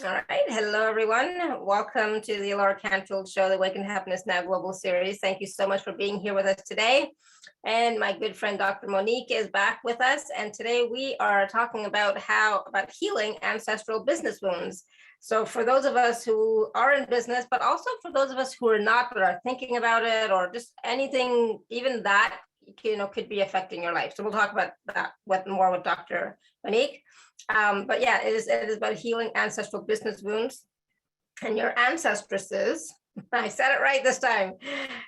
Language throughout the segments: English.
All right. Hello, everyone. Welcome to the alaracanfieldshow, the Awaken to Happiness Now global series. Thank you so much for being here with us today. And my good friend, Dr.MoNique, is back with us. And today we are talking about healing ancestral business wounds. So for those of us who are in business, but also for those of us who are not, but are thinking about it, or just anything, even that, could be affecting your life. So we'll talk about that more with Dr.MoNique. But yeah, it is about healing ancestral business wounds. And your ancestresses, I said it right this time,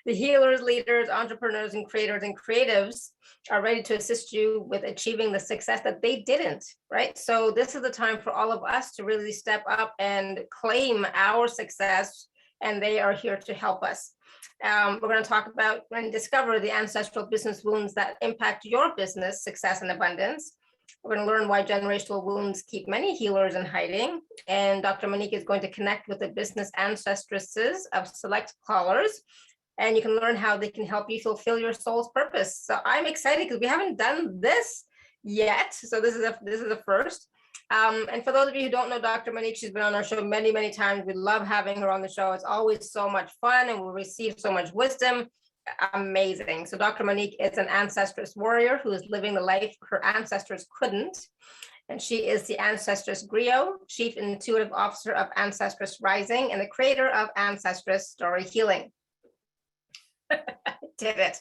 the healers, leaders, entrepreneurs, and creatives are ready to assist you with achieving the success that they didn't, right? So this is the time for all of us to really step up and claim our success, and they are here to help us. We're going to talk about and discover the ancestral business wounds that impact your business success and abundance. We're going to learn why generational wounds keep many healers in hiding. And Dr.MoNique is going to connect with the business ancestresses of select callers. And you can learn how they can help you fulfill your soul's purpose. So I'm excited because we haven't done this yet. So this is the first. And for those of you who don't know Dr.MoNique, she's been on our show many, mmany times. We love having her on the show. It's always so much fun and we receive so much wisdom. Amazing. So Dr.MoNique is an Ancestress Warrior who is living the life her ancestors couldn't. And she is the Ancestress Griot, Chief Intuitive Officer of Ancestress Rising, and the creator of Ancestress Story Healing. Did it.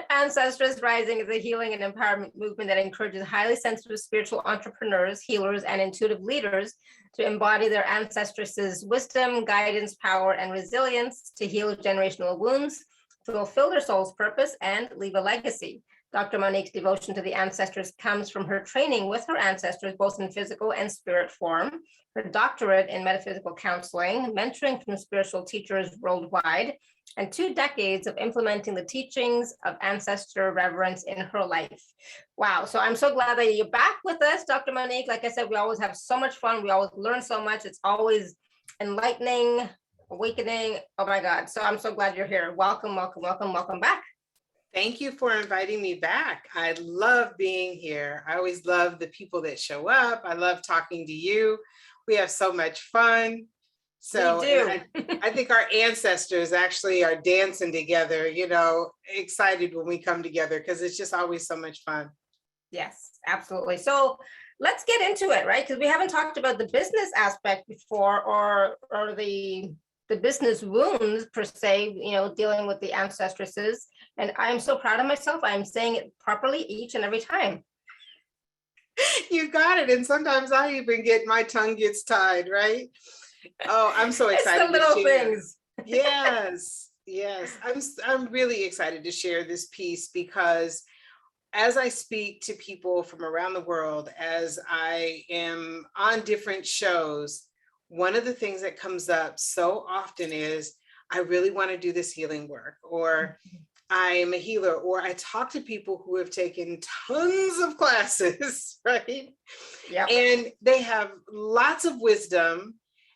Ancestress Rising is a healing and empowerment movement that encourages highly sensitive spiritual entrepreneurs, healers, and intuitive leaders to embody their ancestresses' wisdom, guidance, power, and resilience to heal generational wounds, fulfill their soul's purpose, and leave a legacy. Dr.MoNique's devotion to the ancestors comes from her training with her ancestors, both in physical and spirit form, her doctorate in metaphysical counseling, mentoring from spiritual teachers worldwide, and 2 decades of implementing the teachings of ancestor reverence in her life. Wow. So I'm so glad that you're back with us, Dr.MoNique. Like I said, we always have so much fun. We always learn so much. It's always enlightening, awakening. Oh my God. So I'm so glad you're here. Welcome, welcome, welcome, welcome back. Thank you for inviting me back. I love being here. I always love the people that show up. I love talking to you. We have so much fun. So I think our ancestors actually are dancing together, excited when we come together because it's just always so much fun. Yes, absolutely. So let's get into it, right? Because we haven't talked about the business aspect before or the business wounds per se, dealing with the ancestresses. And I'm so proud of myself. I'm saying it properly each and every time. You got it. And sometimes I even my tongue gets tied, right? Oh, I'm so excited. It's the little things. Yes. I'm really excited to share this piece because as I speak to people from around the world, as I am on different shows, one of the things that comes up so often is, I really want to do this healing work, or I am a healer, or I talk to people who have taken tons of classes, right? Yeah. And they have lots of wisdom,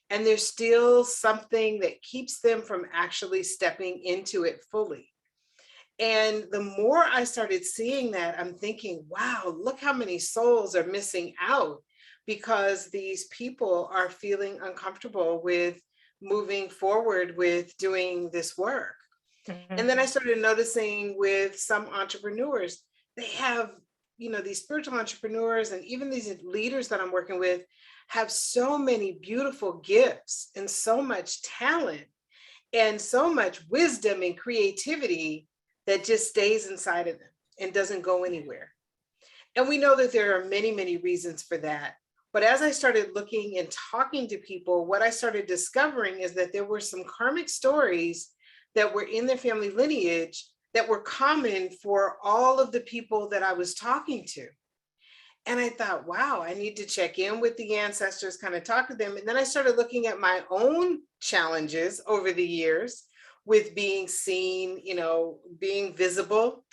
and there's still something that keeps them from actually stepping into it fully. And the more I started seeing that, I'm thinking, wow, look how many souls are missing out because these people are feeling uncomfortable with moving forward with doing this work. Mm-hmm. And then I started noticing with some entrepreneurs, they have, these spiritual entrepreneurs and even these leaders that I'm working with have so many beautiful gifts and so much talent and so much wisdom and creativity that just stays inside of them and doesn't go anywhere. And we know that there are many, many reasons for that. But as I started looking and talking to people, what I started discovering is that there were some karmic stories that were in their family lineage that were common for all of the people that I was talking to. And I thought, wow, I need to check in with the ancestors, kind of talk to them. And then I started looking at my own challenges over the years with being seen, being visible.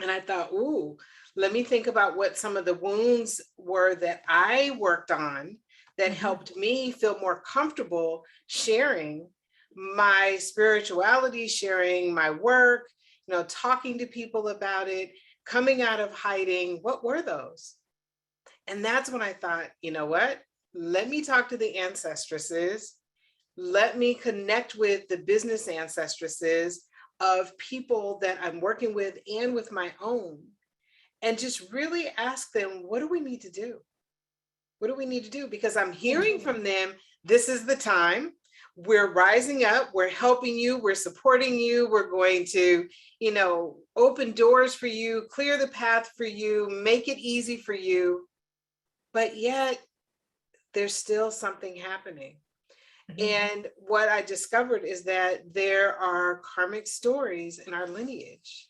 And I thought, ooh, let me think about what some of the wounds were that I worked on that helped me feel more comfortable sharing my spirituality, sharing my work, talking to people about it, coming out of hiding. What were those? And that's when I thought, you know what? let me talk to the ancestresses. Let me connect with the business ancestresses of people that I'm working with and with my own, and just really ask them, what do we need to do? What do we need to do? Because I'm hearing from them, this is the time. We're rising up, we're helping you, we're supporting you, we're going to, open doors for you, clear the path for you, make it easy for you. But yet there's still something happening. And what I discovered is that there are karmic stories in our lineage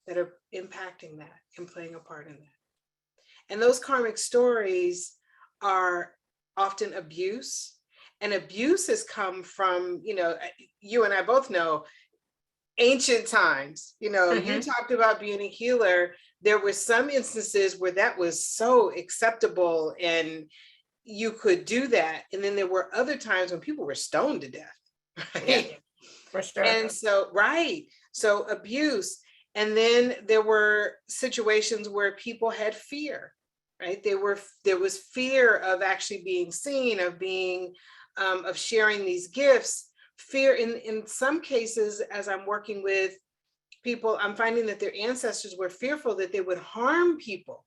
that are impacting that and playing a part in that. And those karmic stories are often abuse. And abuse has come from, you and I both know, ancient times. You talked about being a healer. There were some instances where that was so acceptable and you could do that. And then there were other times when people were stoned to death. Right? Yeah, for sure. And so, so abuse. And then there were situations where people had fear, right? There was fear of actually being seen, of being, of sharing these gifts. Fear in some cases, as I'm working with people, I'm finding that their ancestors were fearful that they would harm people.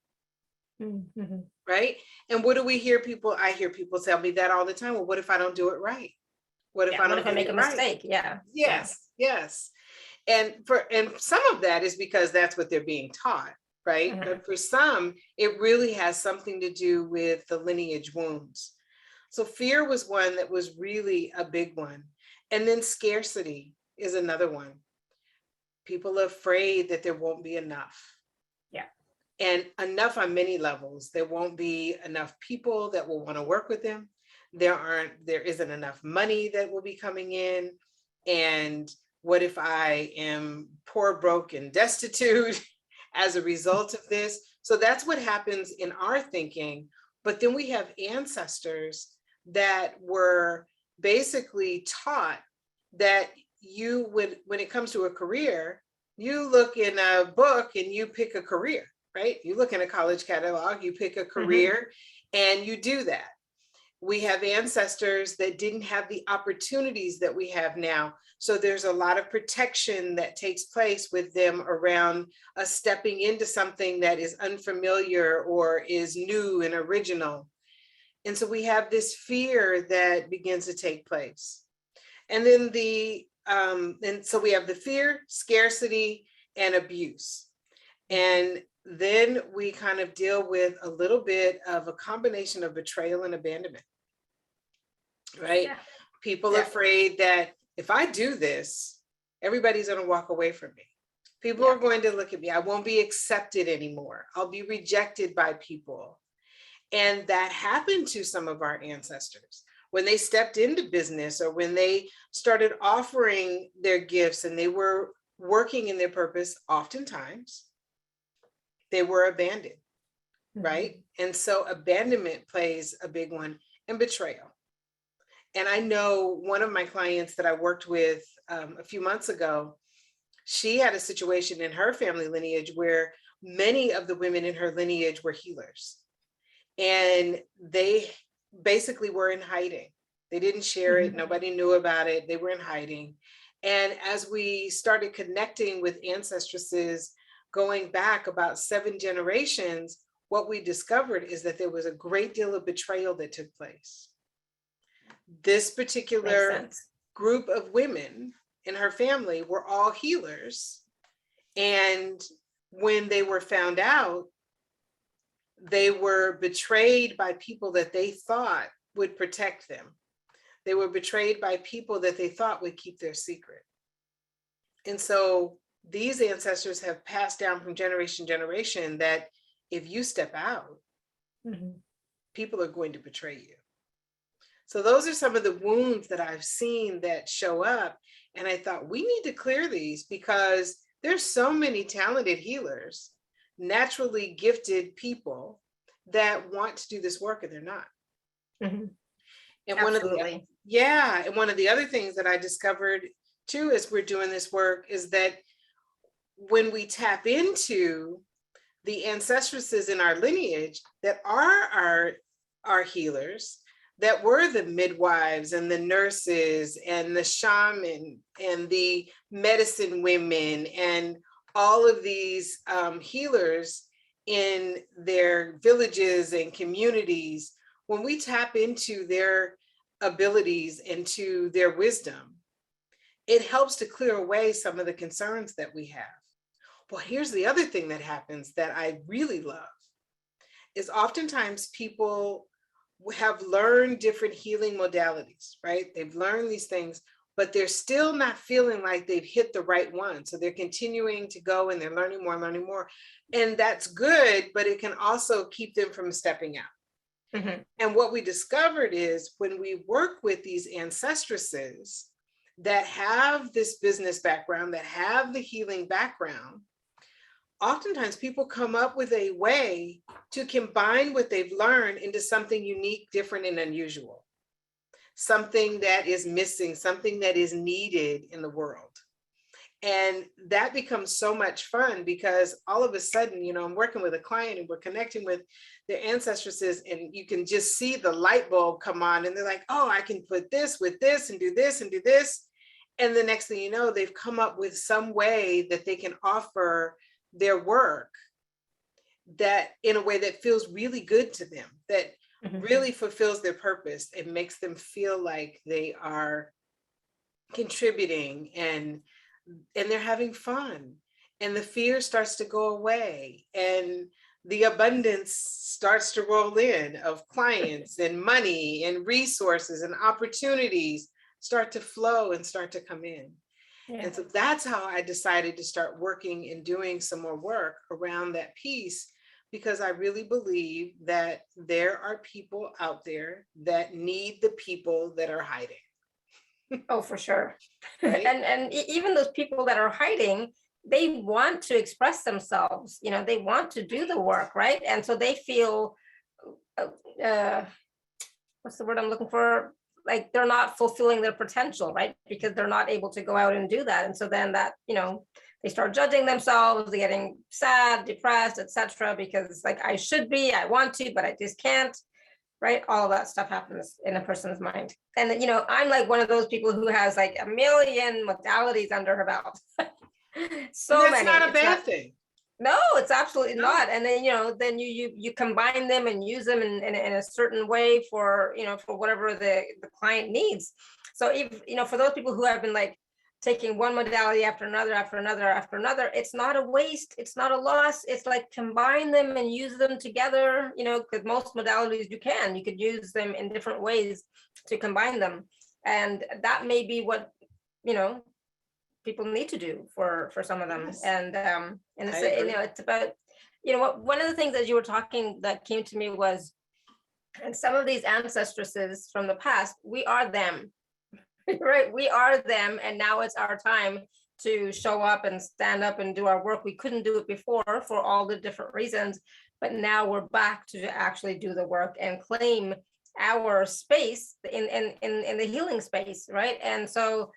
Mm-hmm. Right? And what do we hear people? I hear people tell me that all the time. Well, what if I don't do it right? What if I don't make a mistake? Yeah. Yes. And some of that is because that's what they're being taught, right? Mm-hmm. But for some, it really has something to do with the lineage wounds. So fear was one that was really a big one. And then scarcity is another one. People are afraid that there won't be enough. And enough on many levels. There won't be enough people that will want to work with them. There isn't enough money that will be coming in. And what if I am poor, broke, and destitute as a result of this? So that's what happens in our thinking. But then we have ancestors that were basically taught that you would, when it comes to a career, you look in a book and you pick a career. Right? You look in a college catalog, you pick a career, and you do that. We have ancestors that didn't have the opportunities that we have now. So there's a lot of protection that takes place with them around stepping into something that is unfamiliar or is new and original. And so we have this fear that begins to take place. And then so we have the fear, scarcity, and abuse. And then we kind of deal with a little bit of a combination of betrayal and abandonment, right? Yeah. People are afraid that if I do this, everybody's going to walk away from me. People are going to look at me. I won't be accepted anymore. I'll be rejected by people. And that happened to some of our ancestors when they stepped into business or when they started offering their gifts and they were working in their purpose. Oftentimes they were abandoned, right? And so abandonment plays a big one, and betrayal. And I know one of my clients that I worked with a few months ago, she had a situation in her family lineage where many of the women in her lineage were healers. And they basically were in hiding. They didn't share it. Nobody knew about it. They were in hiding. And as we started connecting with ancestresses, going back about 7 generations, what we discovered is that there was a great deal of betrayal that took place. This particular group of women in her family were all healers. And when they were found out, they were betrayed by people that they thought would protect them. They were betrayed by people that they thought would keep their secret. And so these ancestors have passed down from generation to generation that if you step out, people are going to betray you. So those are some of the wounds that I've seen that show up. And I thought we need to clear these because there's so many talented healers, naturally gifted people that want to do this work and they're not. And Absolutely. one of the other things that I discovered too, as we're doing this work, is that when we tap into the ancestresses in our lineage that are our healers, that were the midwives and the nurses and the shaman and the medicine women and all of these healers in their villages and communities. When we tap into their abilities, into their wisdom, it helps to clear away some of the concerns that we have. Well, here's the other thing that happens that I really love is oftentimes people have learned different healing modalities, right? They've learned these things, but they're still not feeling like they've hit the right one. So they're continuing to go and they're learning more, learning more. And that's good, but it can also keep them from stepping out. Mm-hmm. And what we discovered is when we work with these ancestresses that have this business background, that have the healing background, oftentimes people come up with a way to combine what they've learned into something unique, different, and unusual. Something that is missing, something that is needed in the world. And that becomes so much fun because all of a sudden, you know, I'm working with a client and we're connecting with their ancestresses and you can just see the light bulb come on and they're like, oh, I can put this with this and do this and do this. And the next thing you know, they've come up with some way that they can offer their work that in a way that feels really good to them, that really fulfills their purpose. It makes them feel like they are contributing and they're having fun and the fear starts to go away and the abundance starts to roll in of clients and money and resources and opportunities start to flow and start to come in. Yeah. And so that's how I decided to start working and doing some more work around that piece, because I really believe that there are people out there that need the people that are hiding. Oh, for sure. Right? And even those people that are hiding, they want to express themselves, you know, they want to do the work, right? And so they feel, what's the word I'm looking for? Like they're not fulfilling their potential, right? Because they're not able to go out and do that. And so then that, you know, they start judging themselves, they're getting sad, depressed, etc. because like I should be, I want to, but I just can't, right? All of that stuff happens in a person's mind. And, you know, I'm like one of those people who has like a million modalities under her belt. So that's many. Not a bad thing. No, it's absolutely not. And then, you know, then you combine them and use them in a certain way for, you know, for whatever the client needs. So if, you know, for those people who have been like taking one modality after another, it's not a waste. It's not a loss. It's like combine them and use them together, you know, because most modalities you could use them in different ways to combine them. And that may be what, you know, people need to do for some of them. Yes. And it's, you know, it's about, you know, what one of the things that you were talking that came to me was, and some of these ancestresses from the past, we are them, right? We are them, and now it's our time to show up and stand up and do our work. We couldn't do it before for all the different reasons, but now we're back to actually do the work and claim our space in the healing space, right? And so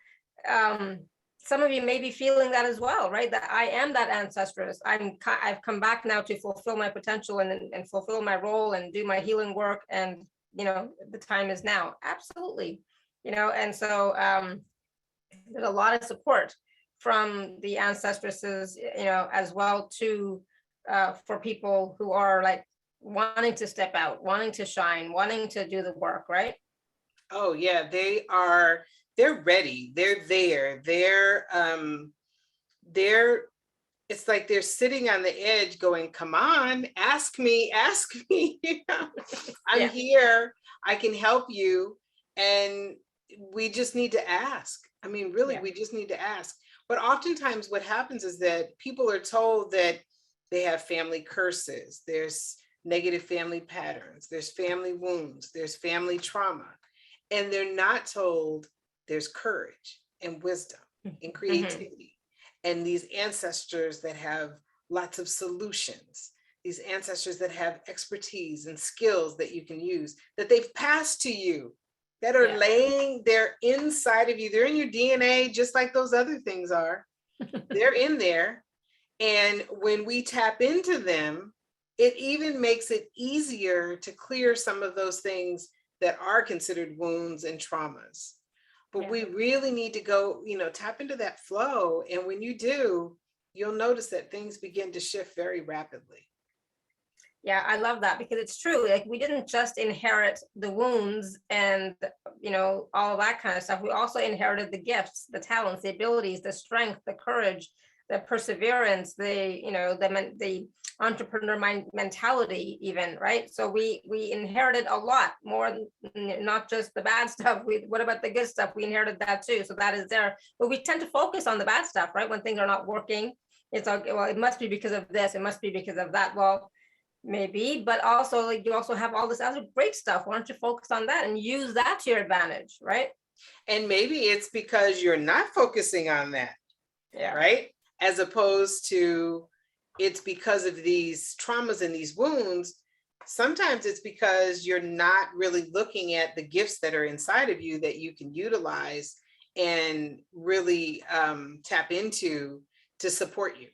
some of you may be feeling that as well, right? That I am that ancestress. I've come back now to fulfill my potential and fulfill my role and do my healing work. And, you know, the time is now. Absolutely. You know, and so there's a lot of support from the ancestresses, you know, as well too, for people who are like wanting to step out, wanting to shine, wanting to do the work, right? Oh yeah, they're ready. They're there. It's like they're sitting on the edge going, come on, ask me. I'm here. I can help you. And we just need to ask. I mean, really, we just need to ask. But oftentimes what happens is that people are told that they have family curses. There's negative family patterns. There's family wounds. There's family trauma. And they're not told there's courage and wisdom and creativity. And these ancestors that have lots of solutions, these ancestors that have expertise and skills that you can use, that they've passed to you, that are laying, they're inside of you. They're in your DNA, just like those other things are. They're in there. And when we tap into them, it even makes it easier to clear some of those things that are considered wounds and traumas. But we really need to go, tap into that flow. And when you do, you'll notice that things begin to shift very rapidly. Yeah, I love that, because it's true. Like, we didn't just inherit the wounds and, all of that kind of stuff. We also inherited the gifts, the talents, the abilities, the strength, the courage, the perseverance, the entrepreneur mentality, even, right? So we inherited a lot more, not just the bad stuff. What about the good stuff? We inherited that too. So that is there. But we tend to focus on the bad stuff, right? When things are not working, it's like, well, it must be because of this. It must be because of that. Well, maybe, but also, like, you also have all this other great stuff. Why don't you focus on that and use that to your advantage, right? And maybe it's because you're not focusing on that, right? As opposed to, it's because of these traumas and these wounds. Sometimes it's because you're not really looking at the gifts that are inside of you that you can utilize and really tap into to support you.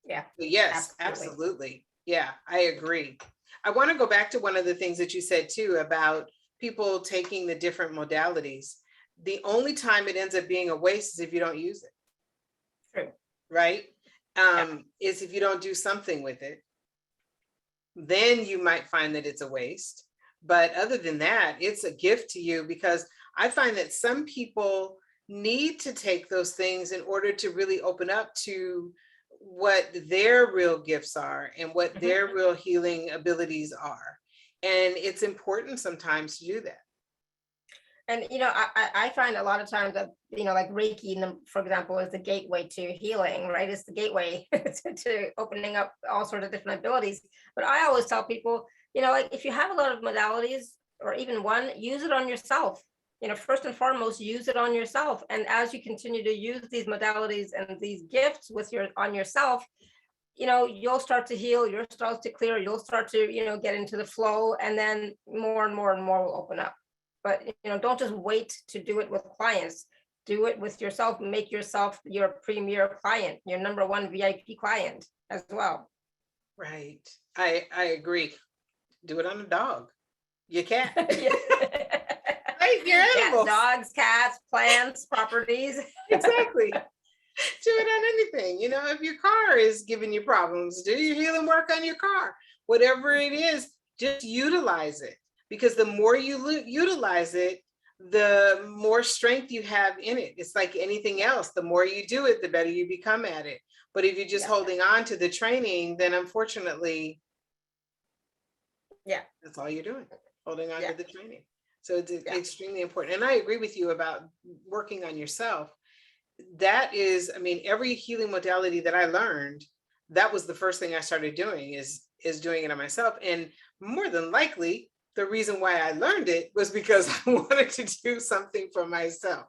Yeah. So yes, absolutely. Yeah, I agree. I want to go back to one of the things that you said too about people taking the different modalities. The only time it ends up being a waste is if you don't use it. True. Right? Is if you don't do something with it. Then you might find that it's a waste. But other than that, it's a gift to you, because I find that some people need to take those things in order to really open up to what their real gifts are and what their real healing abilities are. And it's important sometimes to do that. And, I find a lot of times that, like Reiki, for example, is the gateway to healing, right? It's the gateway to opening up all sorts of different abilities. But I always tell people, like, if you have a lot of modalities or even one, use it on yourself. First and foremost, use it on yourself. And as you continue to use these modalities and these gifts on yourself, you'll start to heal, you'll start to clear, you'll start to, get into the flow, and then more and more and more will open up. But, don't just wait to do it with clients. Do it with yourself. Make yourself your premier client, your number one VIP client as well. Right. I agree. Do it on a dog, your cat. Right? Your animals. Dogs, cats, plants, properties. Exactly. Do it on anything. If your car is giving you problems, do your healing work on your car. Whatever it is, just utilize it. Because the more you utilize it, the more strength you have in it. It's like anything else. The more you do it, the better you become at it. But if you're just holding on to the training, then unfortunately, that's all you're doing, holding on to the training. So it's extremely important. And I agree with you about working on yourself. That is, every healing modality that I learned, that was the first thing I started doing is doing it on myself. And more than likely, the reason why I learned it was because I wanted to do something for myself.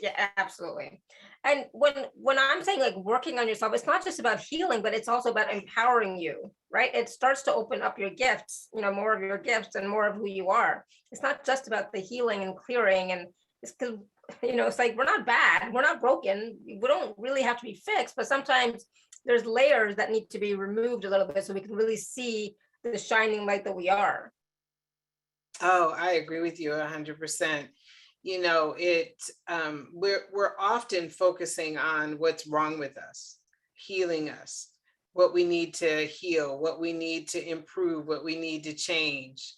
Yeah, absolutely. And when I'm saying like working on yourself, it's not just about healing, but it's also about empowering you, right? It starts to open up your gifts, more of your gifts and more of who you are. It's not just about the healing and clearing. And it's because, it's like, we're not bad, we're not broken. We don't really have to be fixed, but sometimes there's layers that need to be removed a little bit so we can really see the shining light that we are. Oh, I agree with you 100%. We're often focusing on what's wrong with us, healing us, what we need to heal, what we need to improve, what we need to change.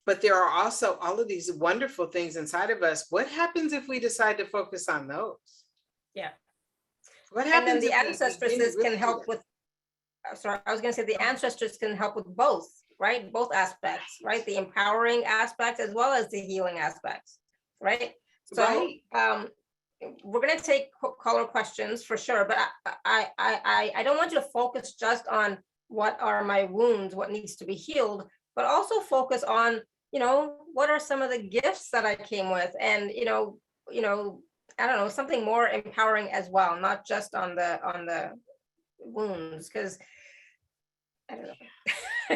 But there are also all of these wonderful things inside of us. What happens if we decide to focus on those? Yeah. What happens? And then the ancestresses can help with, the ancestresses can help with both, right? Both aspects, right? The empowering aspects as well as the healing aspects, right? So we're going to take caller questions for sure, but I don't want you to focus just on what are my wounds, what needs to be healed, but also focus on, what are some of the gifts that I came with, and I don't know, something more empowering as well, not just on the wounds, because I don't know.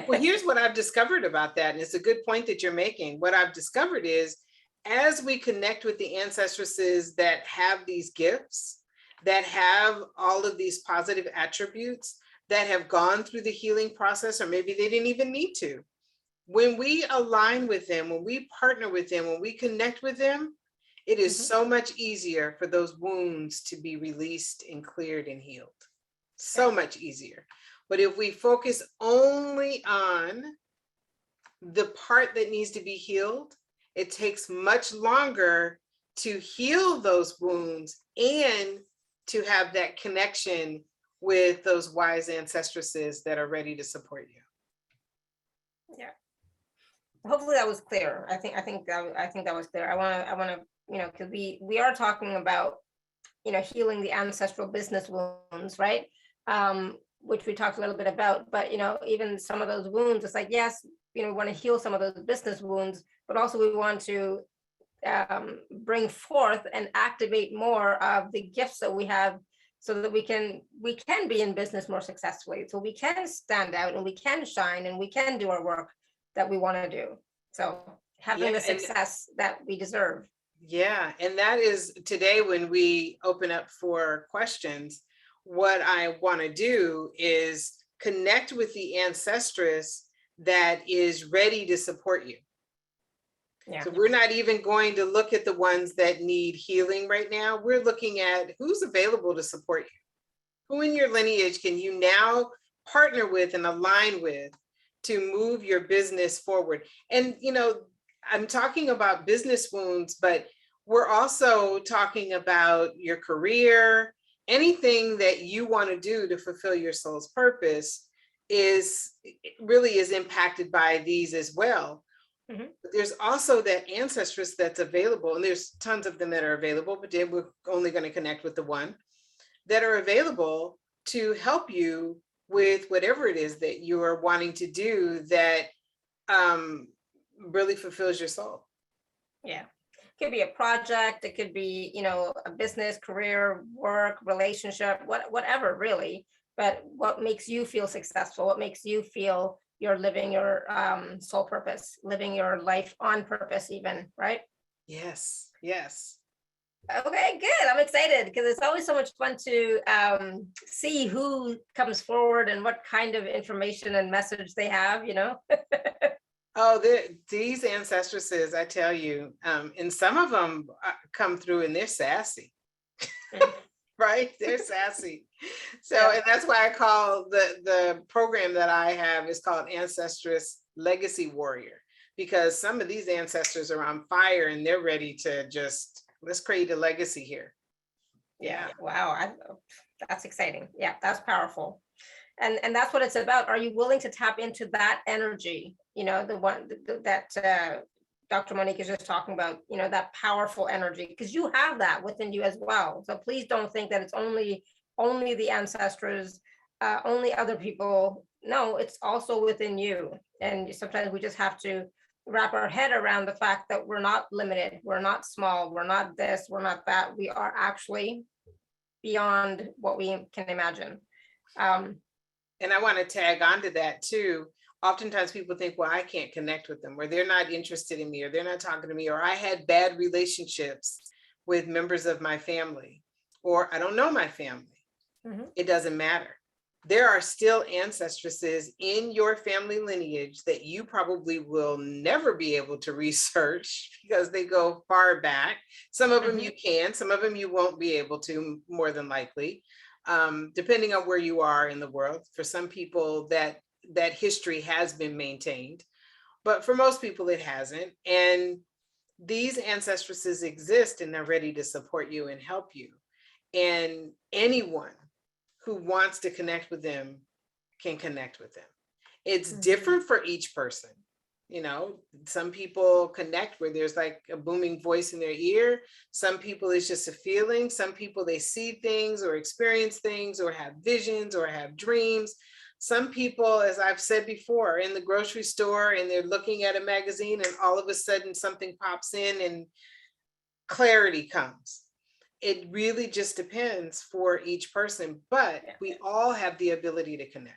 Well, here's what I've discovered about that, and it's a good point that you're making. What I've discovered is, as we connect with the ancestresses that have these gifts, that have all of these positive attributes, that have gone through the healing process, or maybe they didn't even need to, when we align with them, when we partner with them, when we connect with them, it is so much easier for those wounds to be released and cleared and healed. So much easier. But if we focus only on the part that needs to be healed, it takes much longer to heal those wounds and to have that connection with those wise ancestresses that are ready to support you. Yeah. Hopefully that was clear. I think that was clear. I want to, because we are talking about, healing the ancestral business wounds, right? Which we talked a little bit about, but even some of those wounds, it's like, yes, we want to heal some of those business wounds, but also we want to bring forth and activate more of the gifts that we have, so that we can be in business more successfully, so we can stand out and we can shine and we can do our work that we want to do. So having the success that we deserve. Yeah, and that is today when we open up for questions, what I want to do is connect with the ancestress that is ready to support you. Yeah. So we're not even going to look at the ones that need healing right now. We're looking at who's available to support you. Who in your lineage can you now partner with and align with to move your business forward? And, I'm talking about business wounds, but we're also talking about your career. Anything that you want to do to fulfill your soul's purpose really is impacted by these as well. Mm-hmm. There's also that ancestress that's available, and there's tons of them that are available, but we're only going to connect with the one that are available to help you with whatever it is that you are wanting to do that really fulfills your soul. Yeah. It could be a project, it could be, a business, career, work, relationship, whatever really, but what makes you feel successful, what makes you feel you're living your soul purpose, living your life on purpose even, right? Yes. Okay, good. I'm excited because it's always so much fun to see who comes forward and what kind of information and message they have, Oh, these ancestresses, I tell you, and some of them come through and they're sassy. Right? They're sassy. So, and that's why I call the program that I have is called Ancestress Legacy Warrior, because some of these ancestors are on fire and they're ready to just, let's create a legacy here. Yeah. Wow. That's exciting. Yeah, that's powerful. And that's what it's about. Are you willing to tap into that energy? The one that Dr.MoNique is just talking about, that powerful energy, because you have that within you as well. So please don't think that it's only the ancestors, only other people. No, it's also within you. And sometimes we just have to wrap our head around the fact that we're not limited. We're not small. We're not this. We're not that. We are actually beyond what we can imagine. And I want to tag onto that too. Oftentimes people think, well, I can't connect with them, or they're not interested in me, or they're not talking to me, or I had bad relationships with members of my family, or I don't know my family. Mm-hmm. It doesn't matter. There are still ancestresses in your family lineage that you probably will never be able to research because they go far back. Some of them you can, some of them you won't be able to, more than likely. Depending on where you are in the world. For some people that history has been maintained, but for most people it hasn't. And these ancestresses exist and they're ready to support you and help you. And anyone who wants to connect with them can connect with them. It's different for each person. Some people connect where there's like a booming voice in their ear. Some people it's just a feeling. Some people they see things or experience things or have visions or have dreams. Some people, as I've said before, are in the grocery store and they're looking at a magazine and all of a sudden something pops in and clarity comes. It really just depends for each person, but we all have the ability to connect.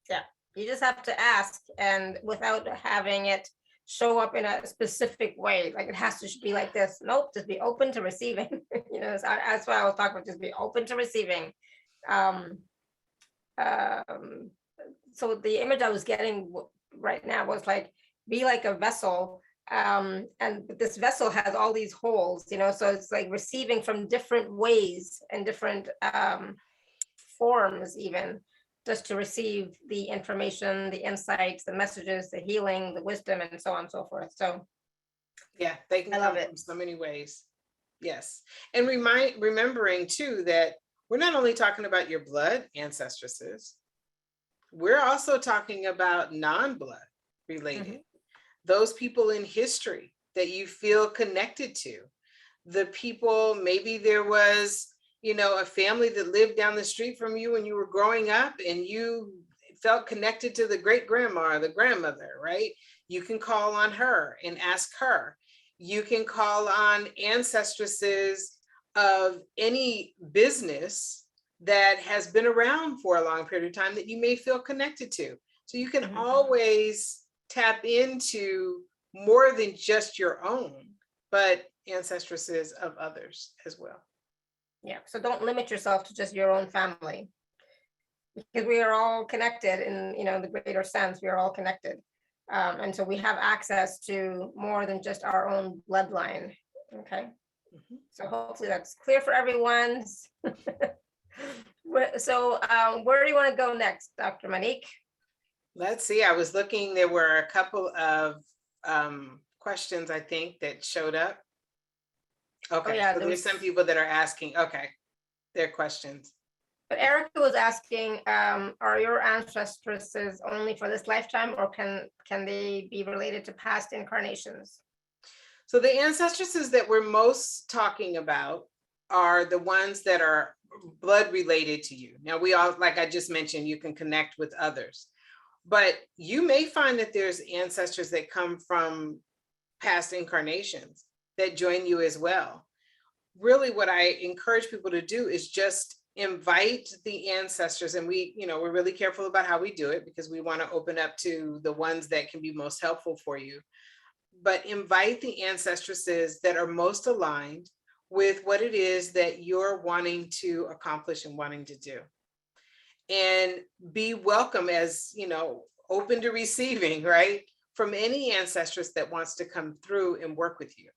Yeah. You just have to ask, and without having it show up in a specific way, like it has to be like this. Nope, just be open to receiving. That's why I was talking about, just be open to receiving. so the image I was getting right now was like, be like a vessel, and this vessel has all these holes, so it's like receiving from different ways and different forms, even just to receive the information, the insights, the messages, the healing, the wisdom, and so on and so forth. So yeah, they can I love come it. from so many ways. Yes. And remembering too that we're not only talking about your blood ancestresses, we're also talking about non-blood related, those people in history that you feel connected to, the people, maybe there was, a family that lived down the street from you when you were growing up and you felt connected to the great grandma or the grandmother, right? You can call on her and ask her. You can call on ancestresses of any business that has been around for a long period of time that you may feel connected to. So you can always tap into more than just your own, but ancestresses of others as well. Yeah. So don't limit yourself to just your own family, because we are all connected in, the greater sense. We are all connected. And so we have access to more than just our own bloodline. Okay. So hopefully that's clear for everyone. So where do you want to go next, Dr. Monique? Let's see. I was looking, there were a couple of questions, I think, that showed up. Okay, so there's some people that are asking, okay, their questions. But Erica was asking, are your ancestresses only for this lifetime, or can they be related to past incarnations? So the ancestresses that we're most talking about are the ones that are blood related to you. Now, we all, like I just mentioned, you can connect with others, but you may find that there's ancestors that come from past incarnations that join you as well. Really, what I encourage people to do is just invite the ancestors, and we're really careful about how we do it because we want to open up to the ones that can be most helpful for you. But invite the ancestresses that are most aligned with what it is that you're wanting to accomplish and wanting to do. And be welcome as, open to receiving, right? From any ancestress that wants to come through and work with you.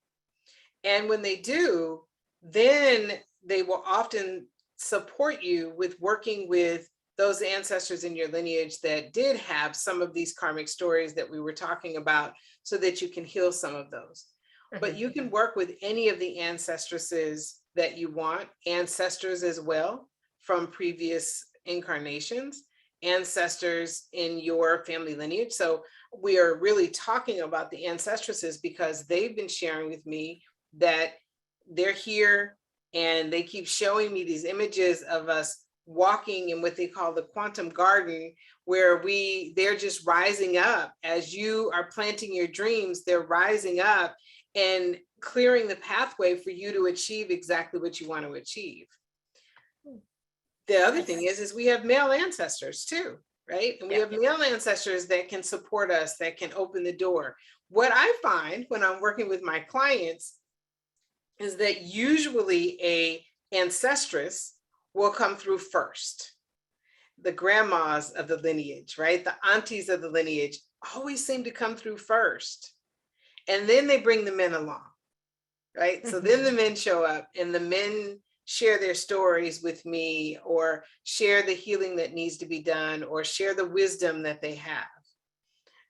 And when they do, then they will often support you with working with those ancestors in your lineage that did have some of these karmic stories that we were talking about, so that you can heal some of those. But you can work with any of the ancestresses that you want, ancestors as well from previous incarnations, ancestors in your family lineage. So we are really talking about the ancestresses because they've been sharing with me that they're here, and they keep showing me these images of us walking in what they call the quantum garden, where they're just rising up as you are planting your dreams. They're rising up and clearing the pathway for you to achieve exactly what you want to achieve. The other thing is we have male ancestors too, right? And we have male ancestors that can support us, that can open the door. What I find when I'm working with my clients is that usually a ancestress will come through first. The grandmas of the lineage, right? The aunties of the lineage always seem to come through first. And then they bring the men along, right? So then the men show up, and the men share their stories with me, or share the healing that needs to be done, or share the wisdom that they have.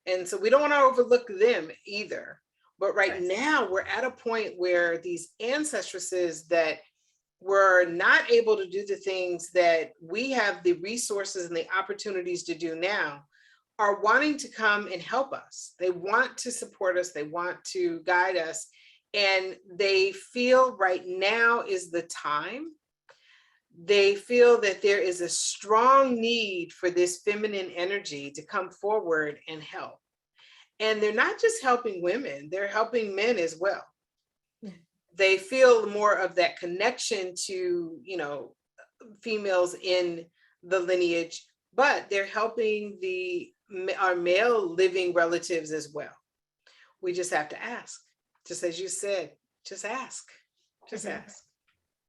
And so we don't want to overlook them either. But right now we're at a point where these ancestresses that were not able to do the things that we have the resources and the opportunities to do now are wanting to come and help us. They want to support us. They want to guide us. And they feel right now is the time. They feel that there is a strong need for this feminine energy to come forward and help. And they're not just helping women, they're helping men as well. They feel more of that connection to, females in the lineage, but they're helping our male living relatives as well. We just have to ask, just as you said, just ask, ask.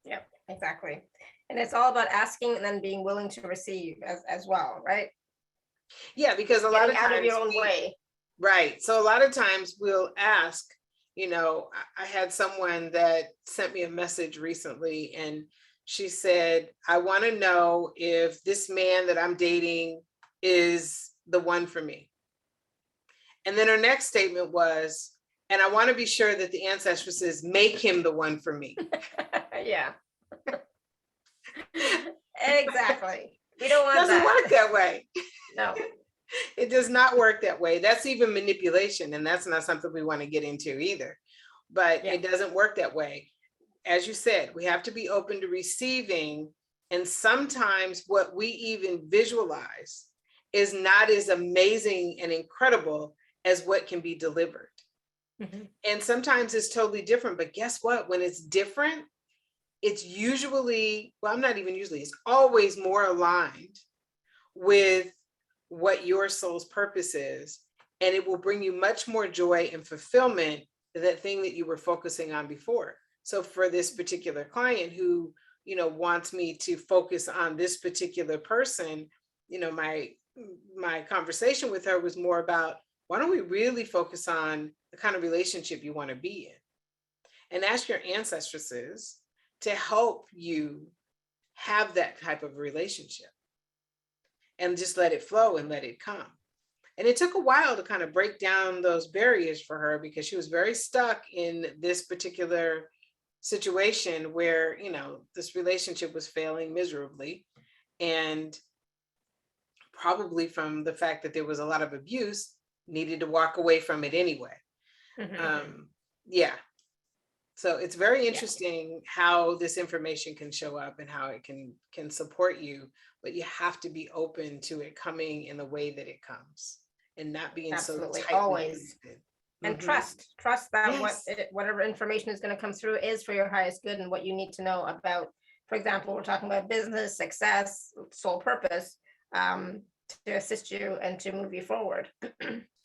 Yep, exactly. And it's all about asking and then being willing to receive as well, right? Yeah, because a lot of Getting out times of your own way. right. So a lot of times we'll ask, I had someone that sent me a message recently and she said, I want to know if this man that I'm dating is the one for me. And then her next statement was, and I want to be sure that the ancestresses make him the one for me. Yeah. Exactly. We don't want It doesn't that. work that way. No. It does not work that way. That's even manipulation, and that's not something we want to get into either. But Yeah. it doesn't work that way. As you said, we have to be open to receiving, and sometimes what we even visualize is not as amazing and incredible as what can be delivered. Mhm. And sometimes it's totally different, but guess what? When it's different, it's usually, well, I'm not even usually, it's always more aligned with what your soul's purpose is. And it will bring you much more joy and fulfillment than that thing that you were focusing on before. So for this particular client who, wants me to focus on this particular person, my conversation with her was more about, why don't we really focus on the kind of relationship you want to be in? And ask your ancestresses to help you have that type of relationship and just let it flow and let it come. And it took a while to kind of break down those barriers for her because she was very stuck in this particular situation where, this relationship was failing miserably. And probably from the fact that there was a lot of abuse, needed to walk away from it anyway. Yeah. So it's very interesting how this information can show up and how it can support you, but you have to be open to it coming in the way that it comes and not being Absolutely, so tightly always. connected. And trust that Yes. whatever information is going to come through is for your highest good and what you need to know about. For example, we're talking about business, success, soul purpose, to assist you and to move you forward.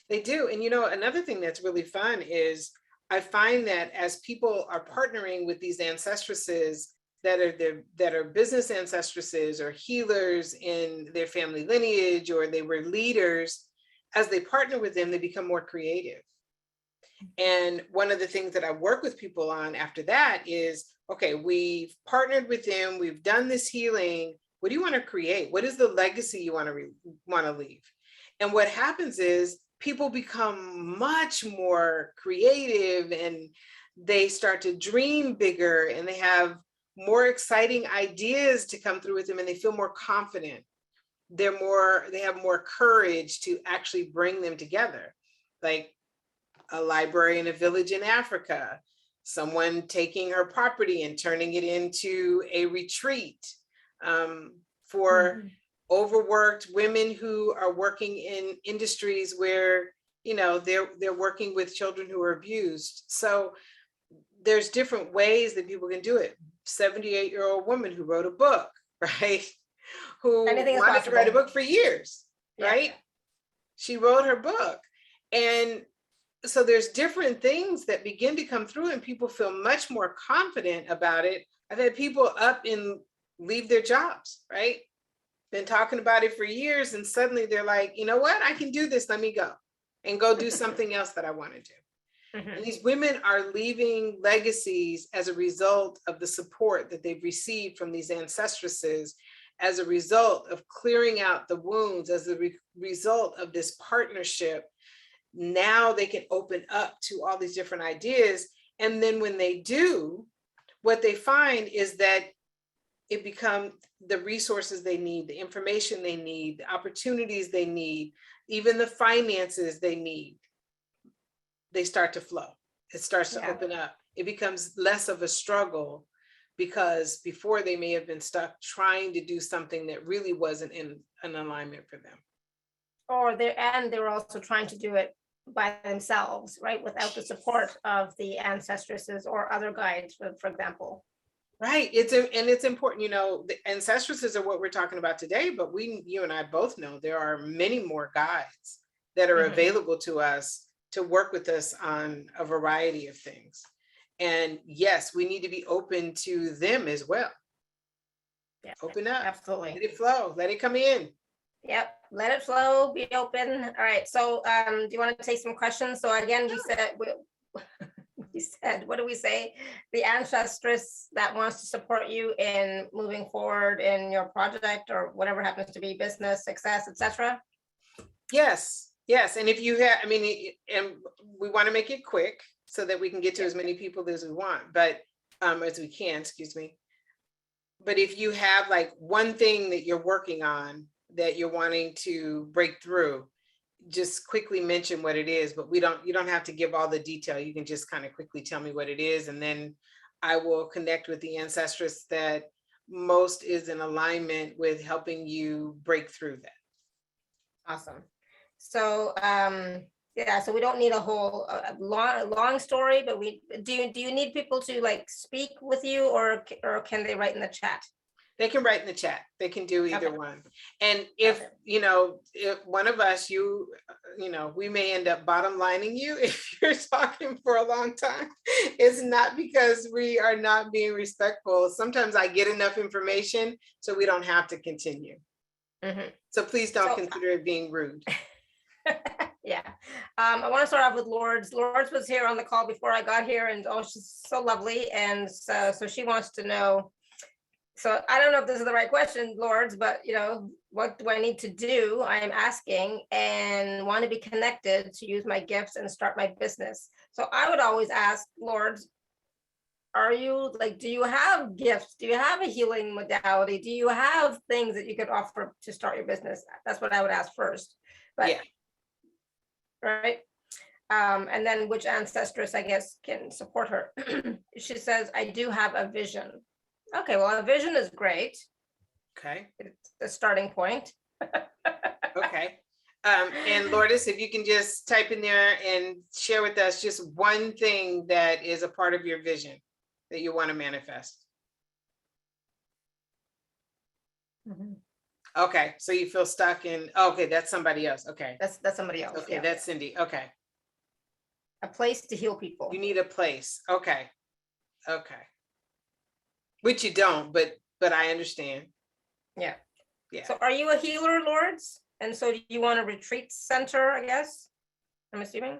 They do. And another thing that's really fun is I find that as people are partnering with these ancestresses that are business ancestresses or healers in their family lineage, or they were leaders, as they partner with them, they become more creative. And one of the things that I work with people on after that is, okay, we've partnered with them, we've done this healing. What do you want to create? What is the legacy you want to leave? And what happens is people become much more creative and they start to dream bigger and they have more exciting ideas to come through with them and they feel more confident. They have more courage to actually bring them together. Like a library in a village in Africa, someone taking her property and turning it into a retreat for overworked women who are working in industries where they're working with children who are abused. So there's different ways that people can do it. 78-year-old woman who wrote a book, right? Who wanted to write a book for years, right? She wrote her book. And so there's different things that begin to come through and people feel much more confident about it. I've had people up and leave their jobs, right? Been talking about it for years and suddenly they're like, you know what? I can do this. Let me go and go do something else that I want to do. And these women are leaving legacies as a result of the support that they've received from these ancestresses, as a result of clearing out the wounds, as a result of this partnership. Now they can open up to all these different ideas. And then when they do, what they find is that it becomes the resources they need, the information they need, the opportunities they need, even the finances they need. They start to flow. It starts to open up. It becomes less of a struggle because before they may have been stuck trying to do something that really wasn't in an alignment for them. Or they were also trying to do it by themselves, right? Without the support of the ancestresses or other guides, for example. Right. It's important, the ancestresses are what we're talking about today, but you and I both know there are many more guides that are available to us to work with us on a variety of things. And yes, we need to be open to them as well. Open up. Absolutely. Let it flow. Let it come in. Yep. let it flow, be open. All right. So do you want to take some questions? So again, we said, we said, what do we say? The ancestress that wants to support you in moving forward in your project or whatever happens to be business, success, etc. Yes. Yes. And if you have, I mean, and we want to make it quick so that we can get to as many people as we want, but as we can, excuse me. But if you have like one thing that you're working on that you're wanting to break through, just quickly mention what it is, but you don't have to give all the detail. You can just kind of quickly tell me what it is. And then I will connect with the ancestress that most is in alignment with helping you break through that. Awesome. So yeah, so we don't need a whole long story, but do you need people to like speak with you, or can they write in the chat? They can write in the chat. They can do either Okay. one. And if, if one of us, we may end up bottom lining you if you're talking for a long time. It's not because we are not being respectful. Sometimes I get enough information so we don't have to continue. Mm-hmm. So please don't consider it being rude. Yeah. I want to start off with Lourdes. Lourdes was here on the call before I got here, and she's so lovely. And so she wants to know, so I don't know if this is the right question, Lourdes, but what do I need to do? I am asking and want to be connected to use my gifts and start my business. So I would always ask Lourdes, do you have gifts? Do you have a healing modality? Do you have things that you could offer to start your business? That's what I would ask first. But yeah. Right. And then which ancestress, I guess, can support her? She says, I do have a vision. Okay, well, a vision is great. Okay. It's a starting point. Okay. And Lourdes, if you can just type in there and share with us just one thing that is a part of your vision that you want to manifest. Mm-hmm. Okay, so you feel stuck in, okay, that's somebody else. Okay. That's somebody else. Okay, that's Cindy. Okay. A place to heal people. You need a place. Okay. Okay. Which you don't, but I understand. Yeah. Yeah. So are you a healer, Lourdes? And so do you want a retreat center, I guess? I'm assuming.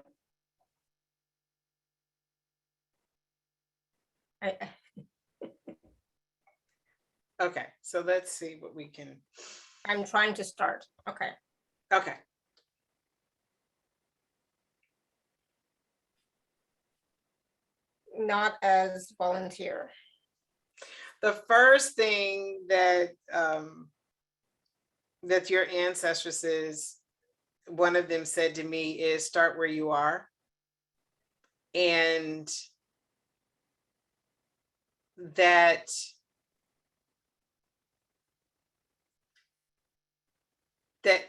Okay, so let's see what we can. I'm trying to start. Okay. Okay. Not as volunteer. The first thing that that your ancestresses, one of them said to me is start where you are. And that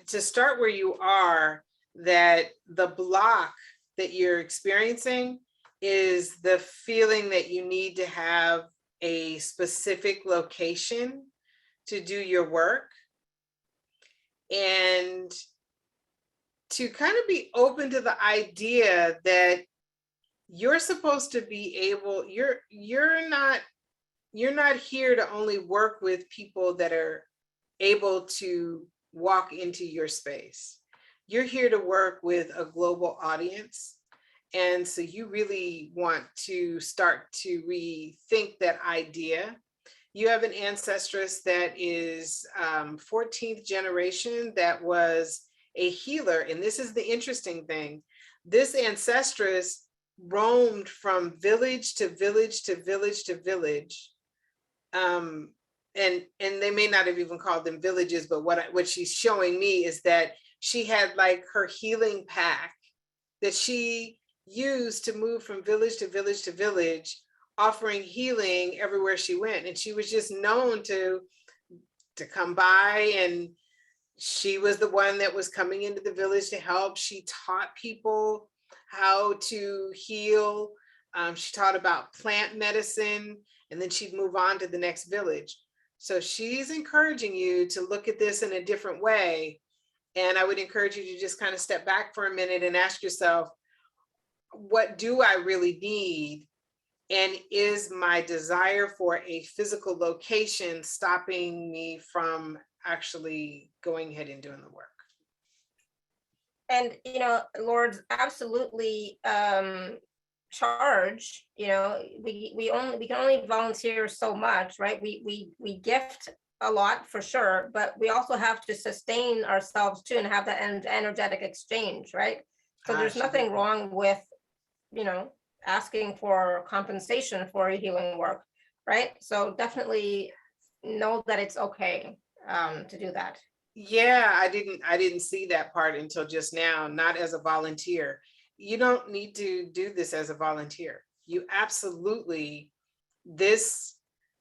to start where you are, that the block that you're experiencing is the feeling that you need to have a specific location to do your work, and to kind of be open to the idea that you're supposed to be able, you're not here to only work with people that are able to walk into your space. You're here to work with a global audience. And so you really want to start to rethink that idea. You have an ancestress that is 14th generation that was a healer. And this is the interesting thing. This ancestress roamed from village to village to village to village. And they may not have even called them villages, but what she's showing me is that she had like her healing pack that she used to move from village to village to village, offering healing everywhere she went. And she was just known to come by, and she was the one that was coming into the village to help. She taught people how to heal. She taught about plant medicine, and then she'd move on to the next village. So she's encouraging you to look at this in a different way. And I would encourage you to just kind of step back for a minute and ask yourself, what do I really need? And is my desire for a physical location stopping me from actually going ahead and doing the work? And, Lords absolutely charge, we can only volunteer so much, right? We gift a lot for sure, but we also have to sustain ourselves too and have that energetic exchange, right? So there's Gosh, you nothing did. wrong with, asking for compensation for your healing work, right? So definitely know that it's okay to do that. Yeah, I didn't see that part until just now, not as a volunteer. You don't need to do this as a volunteer. You absolutely, this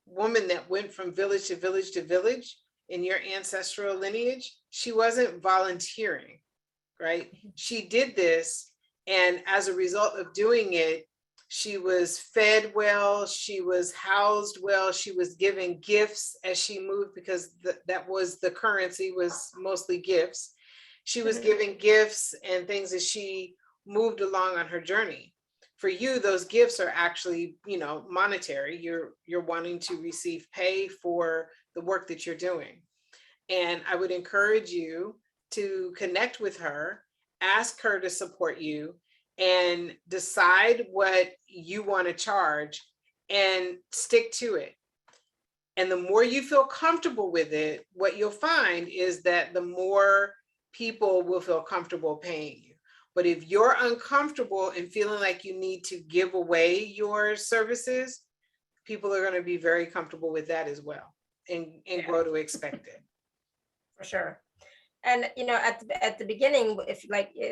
woman that went from village to village to village in your ancestral lineage, she wasn't volunteering, right? She did this, and as a result of doing it, she was fed well, she was housed well, she was given gifts as she moved, because that was the currency, was mostly gifts. She was given gifts and things as she moved along on her journey. For you, those gifts are actually, monetary. You're wanting to receive pay for the work that you're doing. And I would encourage you to connect with her, ask her to support you, and decide what you want to charge and stick to it. And the more you feel comfortable with it, what you'll find is that the more people will feel comfortable paying you. But if you're uncomfortable and feeling like you need to give away your services, people are going to be very comfortable with that as well, and grow to expect it. For sure. And at the beginning, if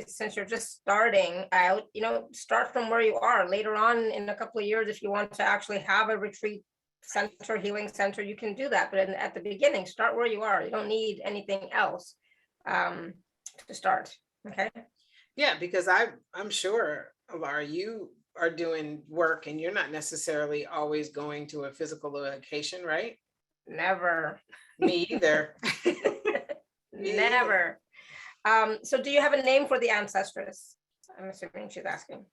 since you're just starting out, start from where you are. Later on in a couple of years, if you want to actually have a retreat center, healing center, you can do that. But at the beginning, start where you are. You don't need anything else to start. Okay. Yeah, because I'm sure, Alara, you are doing work and you're not necessarily always going to a physical location, right? Never. Me either. Me either. Never. So do you have a name for the ancestress? I'm assuming she's asking.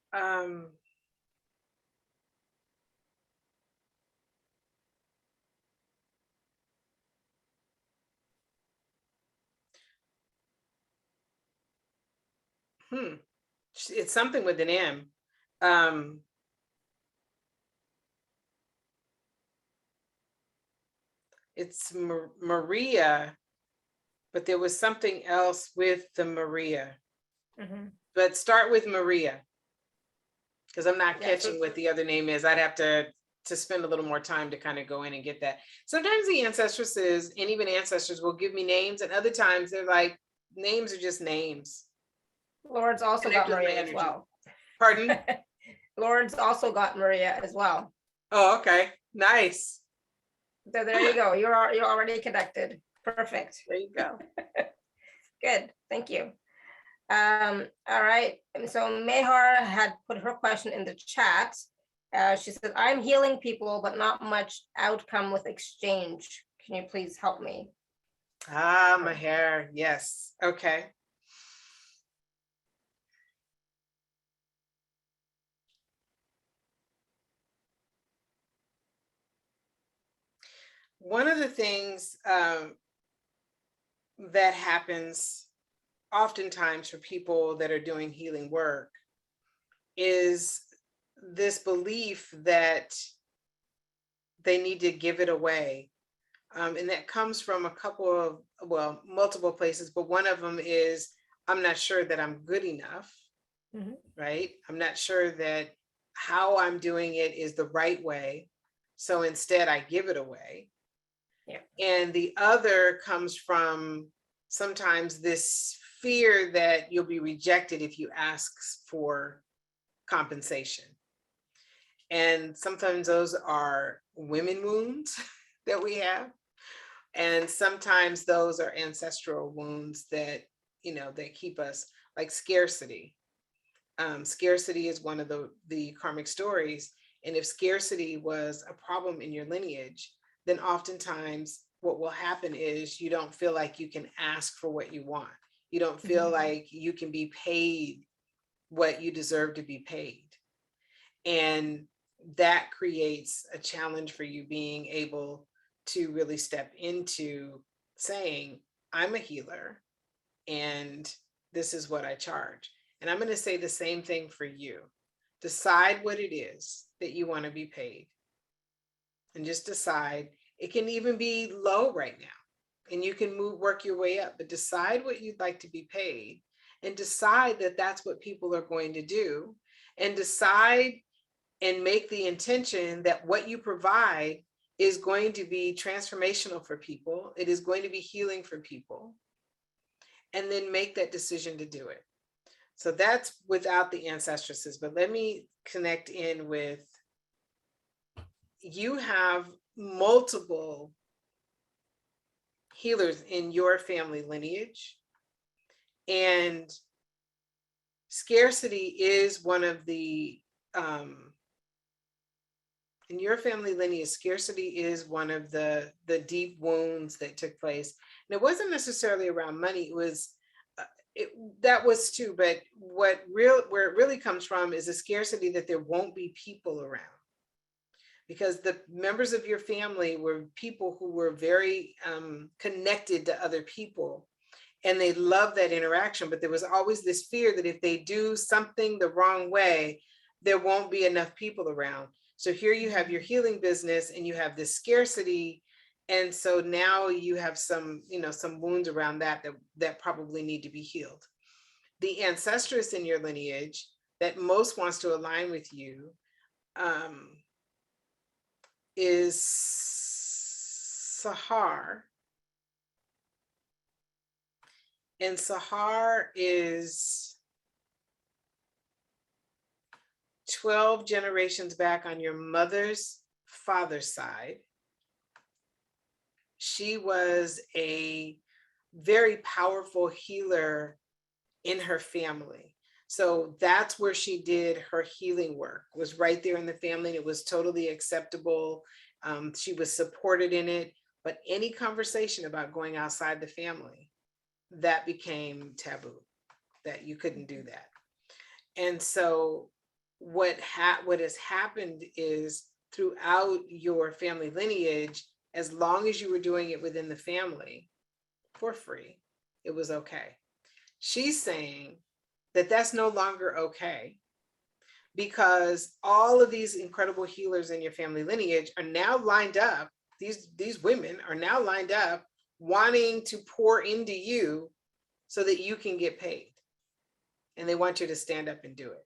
It's something with an M. It's Maria, but there was something else with the Maria. But start with Maria, because I'm not catching what the other name is. I'd have to spend a little more time to kind of go in and get that. Sometimes the ancestresses and even ancestors will give me names, and other times they're like, names are just names. Lord's also got Maria as well. Pardon? Lord's also got Maria as well. Oh, okay. Nice. So there you go. You're already connected. Perfect. There you go. Good. Thank you. All right. And so Mehar had put her question in the chat. She said, I'm healing people, but not much outcome with exchange. Can you please help me? Mehar. Yes. Okay. One of the things that happens oftentimes for people that are doing healing work is this belief that they need to give it away. And that comes from a couple of, multiple places, but one of them is, I'm not sure that I'm good enough, right? I'm not sure that how I'm doing it is the right way. So instead I give it away. Yeah. And the other comes from sometimes this fear that you'll be rejected if you ask for compensation. And sometimes those are women wounds that we have. And sometimes those are ancestral wounds that, that keep us, like scarcity. Scarcity is one of the karmic stories. And if scarcity was a problem in your lineage, then oftentimes what will happen is you don't feel like you can ask for what you want. You don't feel like you can be paid what you deserve to be paid. And that creates a challenge for you being able to really step into saying, I'm a healer and this is what I charge. And I'm going to say the same thing for you. Decide what it is that you want to be paid. And just decide. It can even be low right now. And you can work your way up, but decide what you'd like to be paid, and decide that that's what people are going to do, and decide and make the intention that what you provide is going to be transformational for people. It is going to be healing for people. And then make that decision to do it. So that's without the ancestresses, but let me connect in with, you have multiple healers in your family lineage, and scarcity is one of the, in your family lineage, scarcity is one of the deep wounds that took place. And it wasn't necessarily around money, it was, that was too, but where it really comes from is a scarcity that there won't be people around. Because the members of your family were people who were very connected to other people, and they loved that interaction, but there was always this fear that if they do something the wrong way, there won't be enough people around. So here you have your healing business and you have this scarcity. And so now you have some, some wounds around that probably need to be healed. The ancestress in your lineage that most wants to align with you is Sahar. And Sahar is 12 generations back on your mother's father's side. She was a very powerful healer in her family. So that's where she did her healing work, was right there in the family. It was totally acceptable. She was supported in it, but any conversation about going outside the family, that became taboo, that you couldn't do that. And so what has happened is, throughout your family lineage, as long as you were doing it within the family for free, it was okay. She's saying that that's no longer okay, because all of these incredible healers in your family lineage are now lined up. These women are now lined up wanting to pour into you so that you can get paid. And they want you to stand up and do it.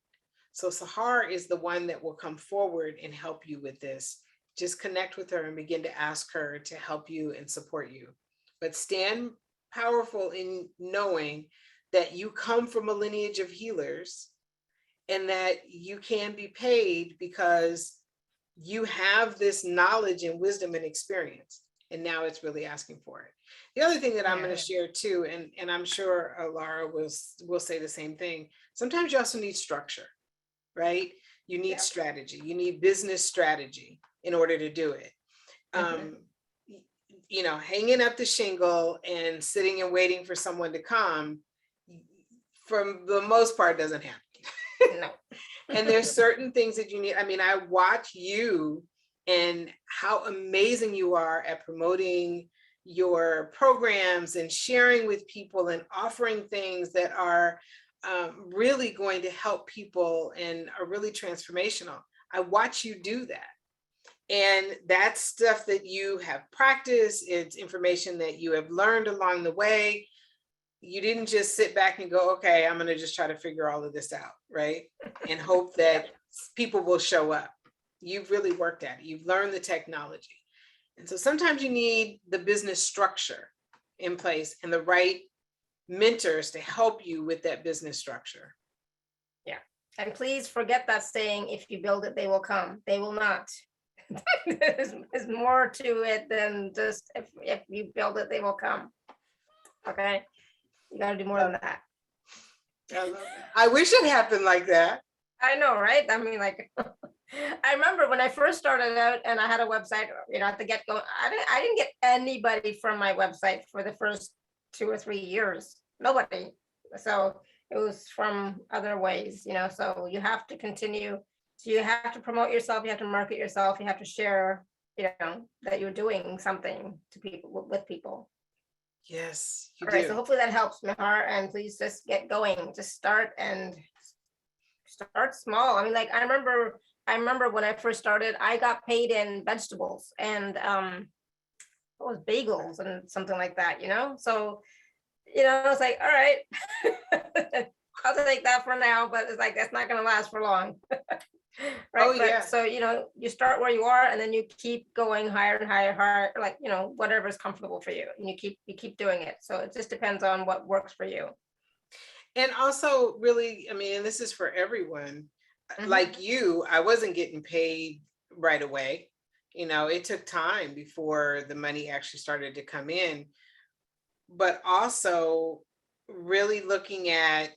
So Sahar is the one that will come forward and help you with this. Just connect with her and begin to ask her to help you and support you. But stand powerful in knowing that you come from a lineage of healers, and that you can be paid because you have this knowledge and wisdom and experience. And now it's really asking for it. The other thing that I'm going to share too, and I'm sure Lara will say the same thing. Sometimes you also need structure, right? You need strategy. You need business strategy in order to do it. Hanging up the shingle and sitting and waiting for someone to come, for the most part, doesn't happen. No. And there's certain things that you need. I mean, I watch you and how amazing you are at promoting your programs and sharing with people and offering things that are really going to help people and are really transformational. I watch you do that. And that's stuff that you have practiced. It's information that you have learned along the way. You didn't just sit back and go, okay, I'm going to just try to figure all of this out, right? And hope that people will show up. You've really worked at it. You've learned the technology. And so sometimes you need the business structure in place and the right mentors to help you with that business structure. Yeah. And please forget that saying, if you build it, they will come. They will not. There's more to it than just if you build it, they will come. Okay. You got to do more than that. I love that. I wish it happened like that. I know, right? I mean, like, I remember when I first started out and I had a website, at the get-go, I didn't get anybody from my website for the first 2 or 3 years. Nobody. So it was from other ways, so you have to continue. So you have to promote yourself. You have to market yourself. You have to share, that you're doing something to people, with people. Yes, you All right, so do. hopefully that helps, Mihar, and please just get going. Just start small. I mean, like I remember when I first started, I got paid in vegetables and what was bagels and something like that, you know? So, you know, it's like, all right, I'll take that for now, but it's like, that's not gonna last for long. Right, Oh, but yeah. so, you know, you start where you are and then you keep going higher and higher, like, you know, whatever is comfortable for you, and you keep doing it. So it just depends on what works for you. And also, really, I mean, and this is for everyone. Mhm. Like you, I wasn't getting paid right away. You know, it took time before the money actually started to come in. But also, really looking at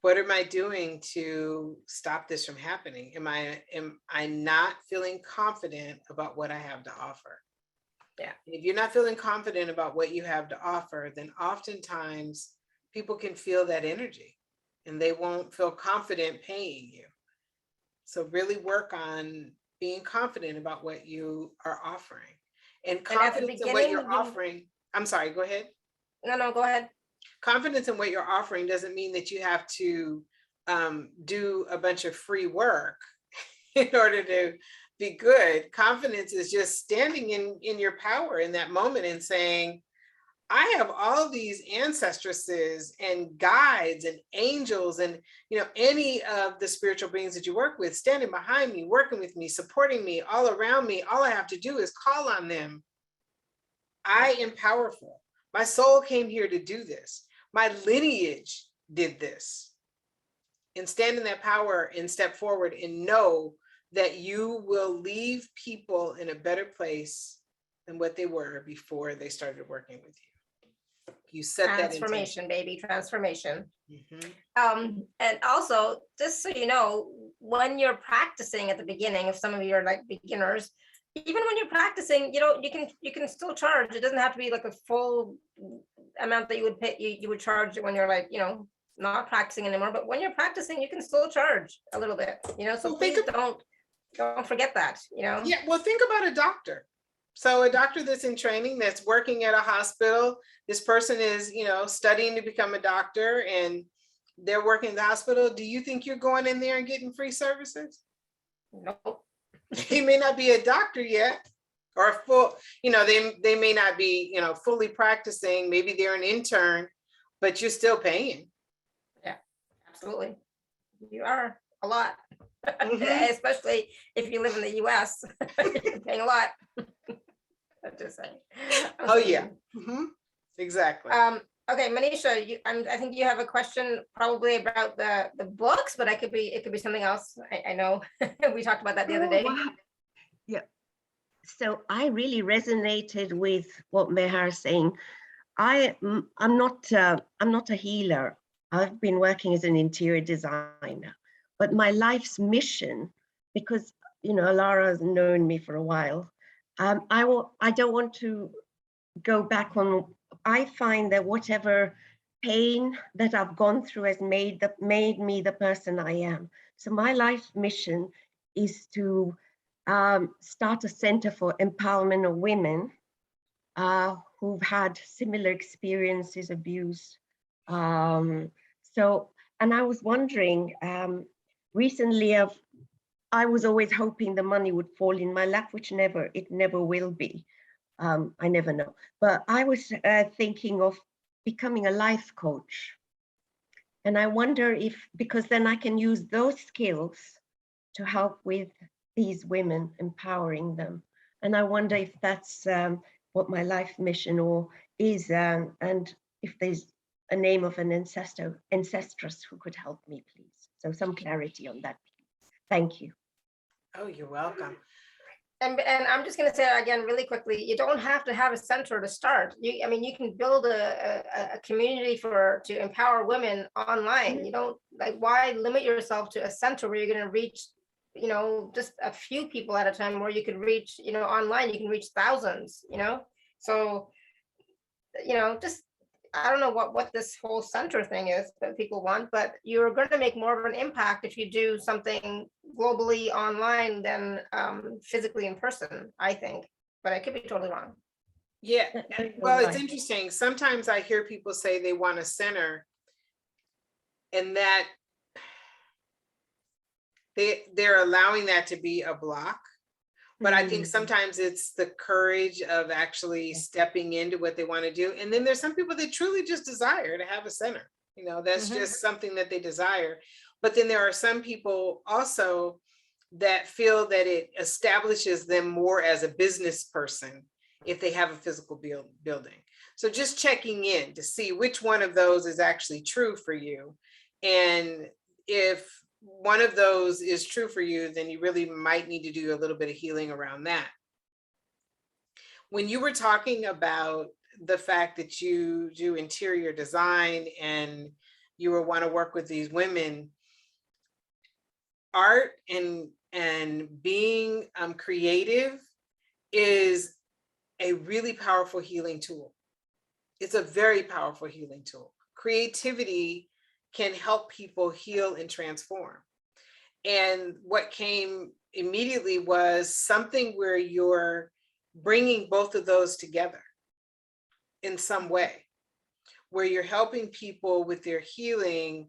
what am I doing to stop this from happening? Am I not feeling confident about what I have to offer? Yeah. If you're not feeling confident about what you have to offer, then oftentimes people can feel that energy and they won't feel confident paying you. So really work on being confident about what you are offering. And And at the confidence in what beginning, you're offering. I'm sorry, go ahead. no, go ahead. Confidence in what you're offering doesn't mean that you have to do a bunch of free work in order to be good. Confidence is just standing in your power in that moment and saying, I have all these ancestresses and guides and angels and, you know, any of the spiritual beings that you work with standing behind me, working with me, supporting me, all around me. All I have to do is call on them. I am powerful. My soul came here to do this. My lineage did this. And stand in that power and step forward and know that you will leave people in a better place than what they were before they started working with you. You set that intention. Transformation, baby, transformation. Mhm. And also, just so you know, when you're practicing at the beginning, if some of you are like beginners, even when you're practicing, you know, you can still charge. It doesn't have to be like a full amount that you would pay, you would charge when you're like, you know, not practicing anymore. But when you're practicing, you can still charge a little bit, you know. So Well, please don't forget that, you know. Yeah, well, think about a doctor. So a doctor that's in training, that's working at a hospital, this person is, you know, studying to become a doctor and they're working in the hospital. Do you think you're going in there and getting free services? Nope. He may not be a doctor yet, or a full, you know, they may not be, you know, fully practicing. Maybe they're an intern, but you're still paying. Yeah, absolutely. You are a lot. Mhm. Especially if you live in the US, you're paying a lot. I'm just saying. Oh yeah. Mhm. Exactly. Okay, Manisha, I think you have a question probably about the books, but it could be something else. I know we talked about that the other Oh, day. wow. Yeah. So I really resonated with what Mehar is saying. I'm not a healer. I've been working as an interior designer, but my life's mission, because you know Alara has known me for a while, I don't want to go back on. I find that whatever pain that I've gone through has made me the person I am. So my life mission is to start a center for empowerment of women who've had similar experiences, abuse. So, and I was wondering, recently I was always hoping the money would fall in my lap, which it never will be. I never know. But I was thinking of becoming a life coach. And I wonder if, because then I can use those skills to help with these women, empowering them. And I wonder if that's what my life mission or is, and if there's a name of an ancestress who could help me, please. So some clarity on that, please. Thank you. Oh, you're welcome. And I'm just going to say again really quickly, you don't have to have a center to start. I mean, you can build a community to empower women online. You don't, like, why limit yourself to a center where you're going to reach, you know, just a few people at a time, where you could reach, you know, online, you can reach thousands, you know. So, you know, just, I don't know what this whole center thing is that people want, but you're going to make more of an impact if you do something globally online than physically in person, I think. But I could be totally wrong. Yeah. You're Well, it's right. interesting. Sometimes I hear people say they want a center, and that they're allowing that to be a block. But I think sometimes it's the courage of actually stepping into what they want to do. And then there's some people that truly just desire to have a center. You know, that's just something that they desire. But then there are some people also that feel that it establishes them more as a business person if they have a physical building. So just checking in to see which one of those is actually true for you. And if one of those is true for you, then you really might need to do a little bit of healing around that. When you were talking about the fact that you do interior design and you want to work with these women, art and being creative is a really powerful healing tool. It's a very powerful healing tool. Creativity can help people heal and transform. And what came immediately was something where you're bringing both of those together in some way, where you're helping people with their healing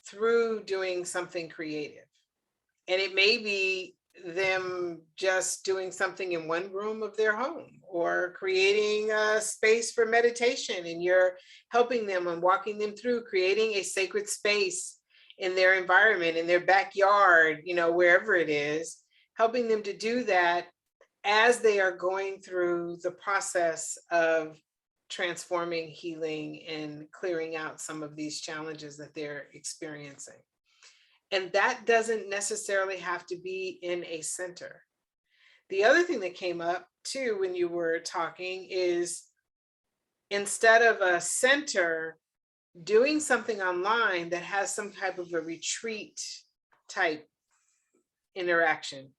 through doing something creative. And it may be them just doing something in one room of their home, or creating a space for meditation, and you're helping them and walking them through creating a sacred space in their environment, in their backyard, you know, wherever it is, helping them to do that as they are going through the process of transforming, healing, and clearing out some of these challenges that they're experiencing. And that doesn't necessarily have to be in a center. The other thing that came up too when you were talking is, instead of a center, doing something online that has some type of a retreat type interaction,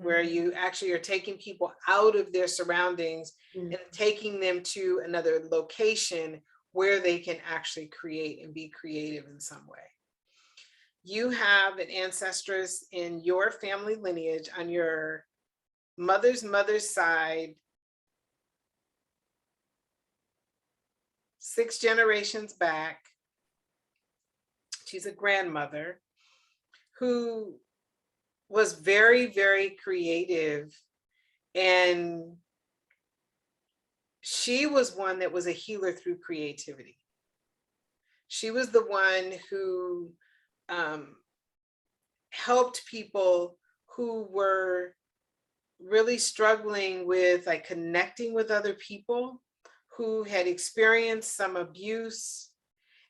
where you actually are taking people out of their surroundings and taking them to another location where they can actually create and be creative in some way. You have an ancestress in your family lineage on your mother's side, 6 generations back. She's a grandmother who was very, very creative. And she was one that was a healer through creativity. She was the one who helped people who were really struggling with like connecting with other people who had experienced some abuse,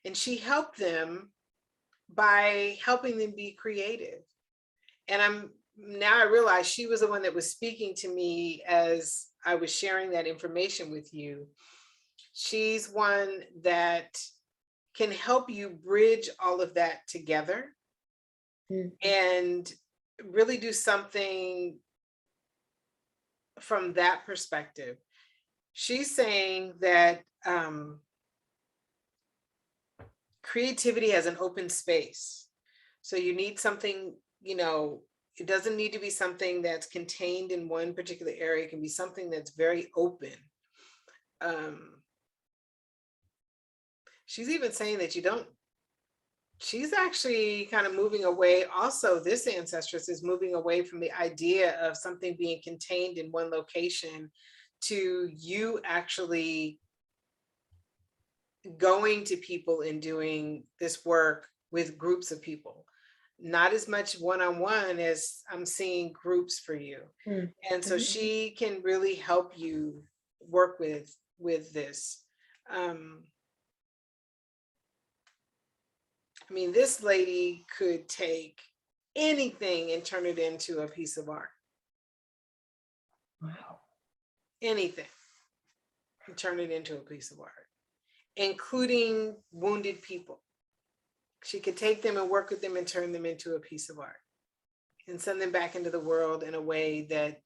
and she helped them by helping them be creative. And now I realize she was the one that was speaking to me as I was sharing that information with you. She's one that can help you bridge all of that together and really do something from that perspective. She's saying that creativity has an open space. So you need something, you know, it doesn't need to be something that's contained in one particular area. It can be something that's very open. She's even saying that she's actually kind of moving away. Also, this ancestress is moving away from the idea of something being contained in one location to you actually going to people and doing this work with groups of people. Not as much one-on-one as I'm seeing groups for you. And so she can really help you work with this. I mean, this lady could take anything and turn it into a piece of art. Wow. Anything and turn it into a piece of art, including wounded people. She could take them and work with them and turn them into a piece of art and send them back into the world in a way that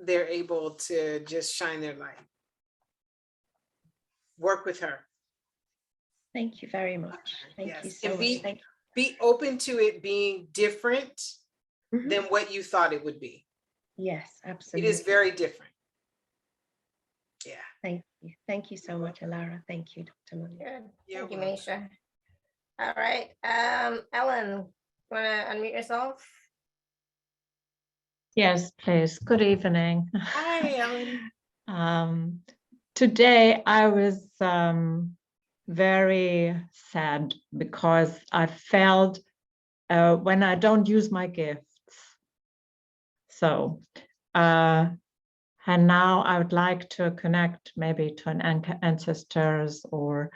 they're able to just shine their light. Work with her. Thank you very much. Thank you so much. Be open to it being different than what you thought it would be. Yes, absolutely. It is very different. Yeah. Thank you so much, Alara. Thank you, Dr. MoNique. Good. You're Thank you, welcome. Manisha. All right. Ellen, you want to unmute yourself? Yes, please. Good evening. Hi, Ellen. Today I was very sad because I felt when I don't use my gifts. So, and now I would like to connect maybe to an ancestors, or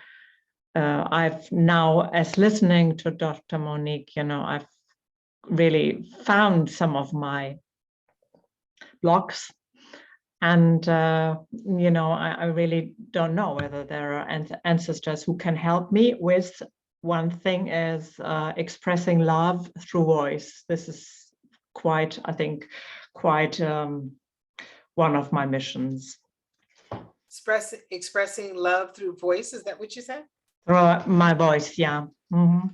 I've now, as listening to Dr. MoNique, I've really found some of my blocks. And, I really don't know whether there are ancestors who can help me with. One thing is expressing love through voice. This is quite, I think, one of my missions. Expressing love through voice. Is that what you said? Through my voice, yeah. Mm-hmm.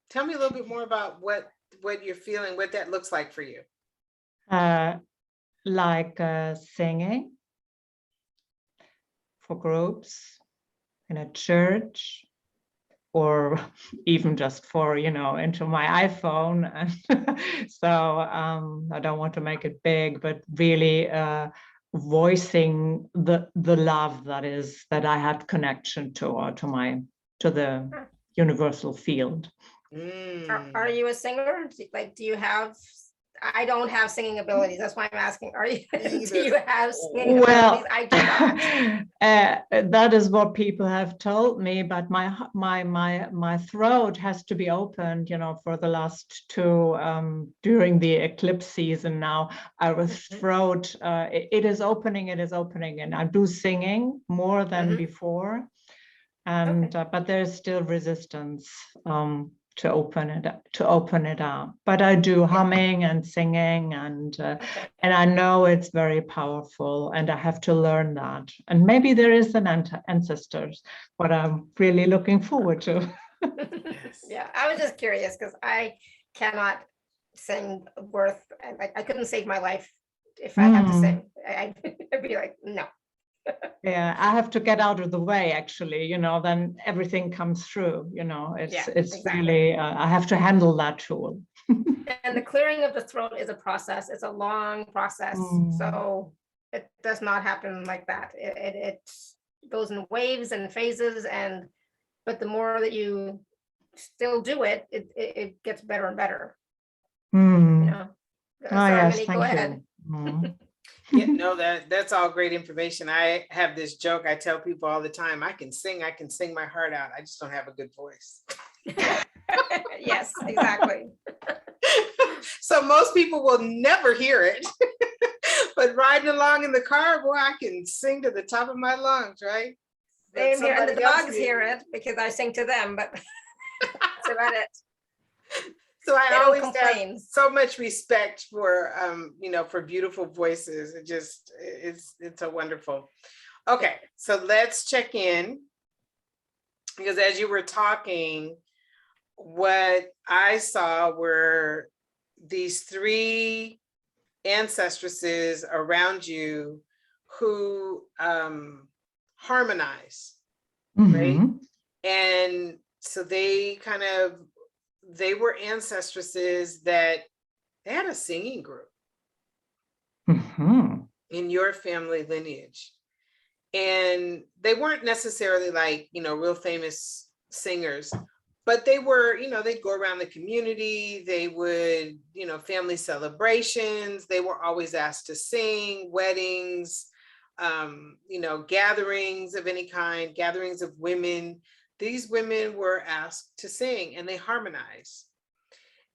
Tell me a little bit more about what you're feeling, what that looks like for you. Like singing for groups in a church, or even just for, into my iPhone. And so I don't want to make it big, but really voicing the love that I had connection to, or to the universal field. Are you a singer? Like, do you have? I don't have singing abilities. That's why I'm asking. Are you? Do you have singing abilities? I do not. That is what people have told me. But my throat has to be opened. For the last two during the eclipse season. Now our throat it is opening. It is opening, and I do singing more than before. And but there's still resistance. To open it up, but I do humming and singing, and I know it's very powerful, and I have to learn that. And maybe there is an ancestors, what I'm really looking forward to. Yeah, I was just curious because I cannot sing worth. I couldn't save my life if I had to sing. I'd be like, no. Yeah, I have to get out of the way, actually, then everything comes through, it's exactly. Really, I have to handle that tool. And the clearing of the throat is a process. It's a long process. So it does not happen like that. It goes in waves and phases, but the more that you still do it, it gets better and better. Sorry, yes, go ahead. Yeah, no, that's all great information. I have this joke I tell people all the time. I can sing my heart out. I just don't have a good voice. Yes, exactly. So most people will never hear it. But riding along in the car, boy, I can sing to the top of my lungs, right? Same here, and the dogs hear it because I sing to them, but that's about it. So I always have so much respect for, for beautiful voices. It's a wonderful. Okay, so let's check in, because as you were talking, what I saw were these three ancestresses around you who harmonize, right? And so they were ancestresses that they had a singing group in your family lineage. And they weren't necessarily like, real famous singers, but they were, they'd go around the community. They would, family celebrations. They were always asked to sing, weddings, gatherings of any kind, gatherings of women. These women were asked to sing, and they harmonize.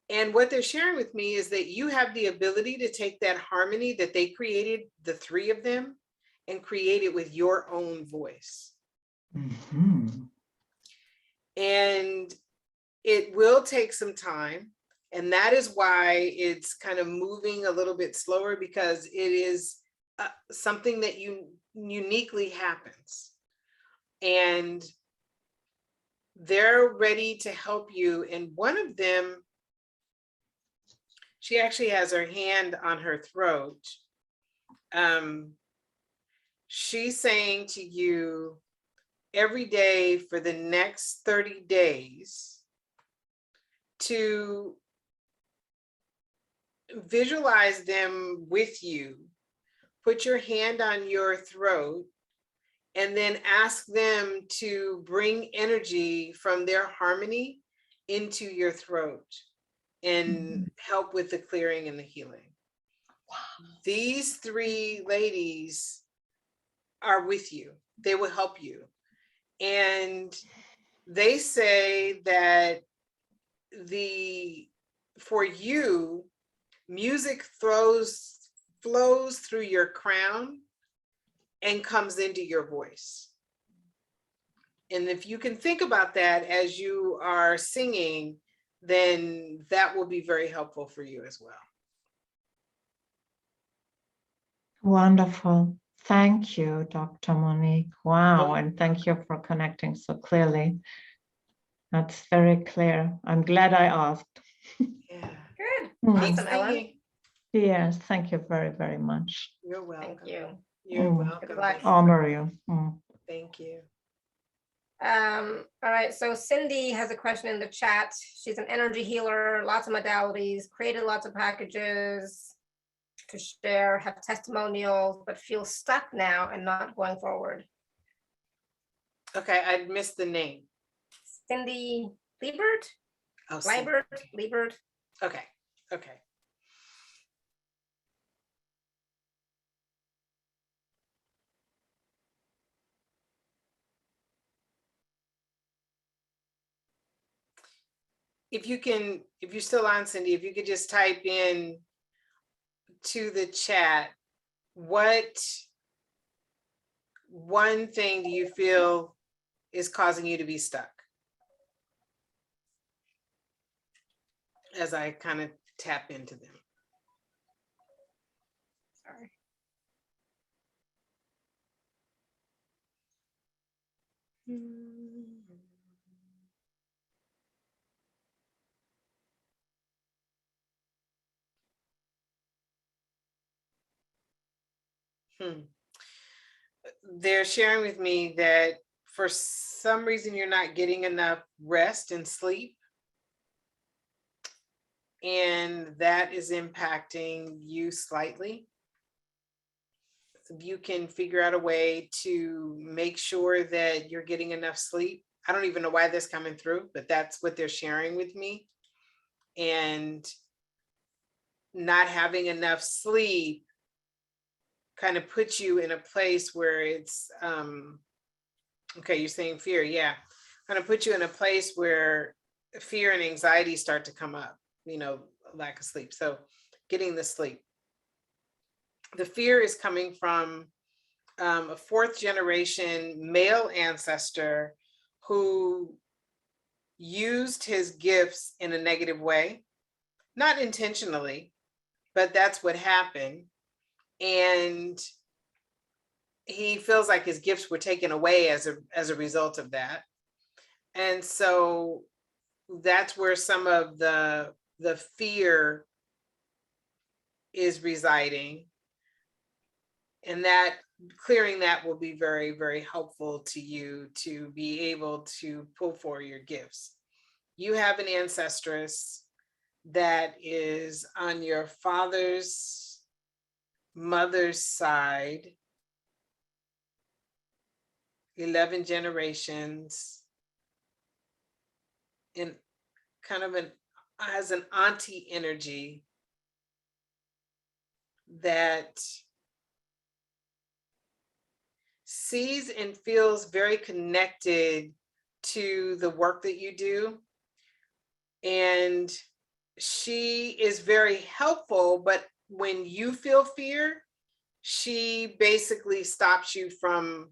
And what they're sharing with me is that you have the ability to take that harmony that they created, the three of them, and create it with your own voice. And it will take some time. And that is why it's kind of moving a little bit slower, because it is something that uniquely happens. And they're ready to help you. And one of them, she actually has her hand on her throat. she's saying to you every day for the next 30 days to visualize them with you, put your hand on your throat, and then ask them to bring energy from their harmony into your throat and help with the clearing and the healing. Wow. These 3 ladies are with you. They will help you. And they say that for you, music flows through your crown and comes into your voice. And if you can think about that as you are singing, then that will be very helpful for you as well. Wonderful. Thank you, Dr. Monique. Wow. And thank you for connecting so clearly. That's very clear. I'm glad I asked. Yeah. Good. Mm. Awesome, Ellen. Yes, thank you very, very much. You're welcome. Thank you. You're Mm. welcome. Good luck. Honor you. Mm. Thank you. All right, so Cindy has a question in the chat. She's an energy healer, lots of modalities, created lots of packages to share, have testimonials, but feels stuck now and not going forward. Okay, I missed the name. Cindy Liebert? Oh, Liebert? Liebert? Okay, okay. If you're still on, Cindy, if you could just type in to the chat, what one thing do you feel is causing you to be stuck? As I kind of tap into them. Sorry. They're sharing with me that for some reason you're not getting enough rest and sleep, and that is impacting you slightly. So if you can figure out a way to make sure that you're getting enough sleep. I don't even know why this is coming through, but that's what they're sharing with me. And not having enough sleep kind of puts you in a place where it's, okay, you're saying fear, yeah. Kind of put you in a place where fear and anxiety start to come up, lack of sleep. So getting the sleep. The fear is coming from a 4th generation male ancestor who used his gifts in a negative way, not intentionally, but that's what happened. And he feels like his gifts were taken away as a result of that. And so that's where some of the fear is residing. And that clearing that will be very, very helpful to you to be able to pull for your gifts. You have an ancestress that is on your father's mother's side, 11 generations, and kind of has an auntie energy that sees and feels very connected to the work that you do. And she is very helpful, but when you feel fear, she basically stops you from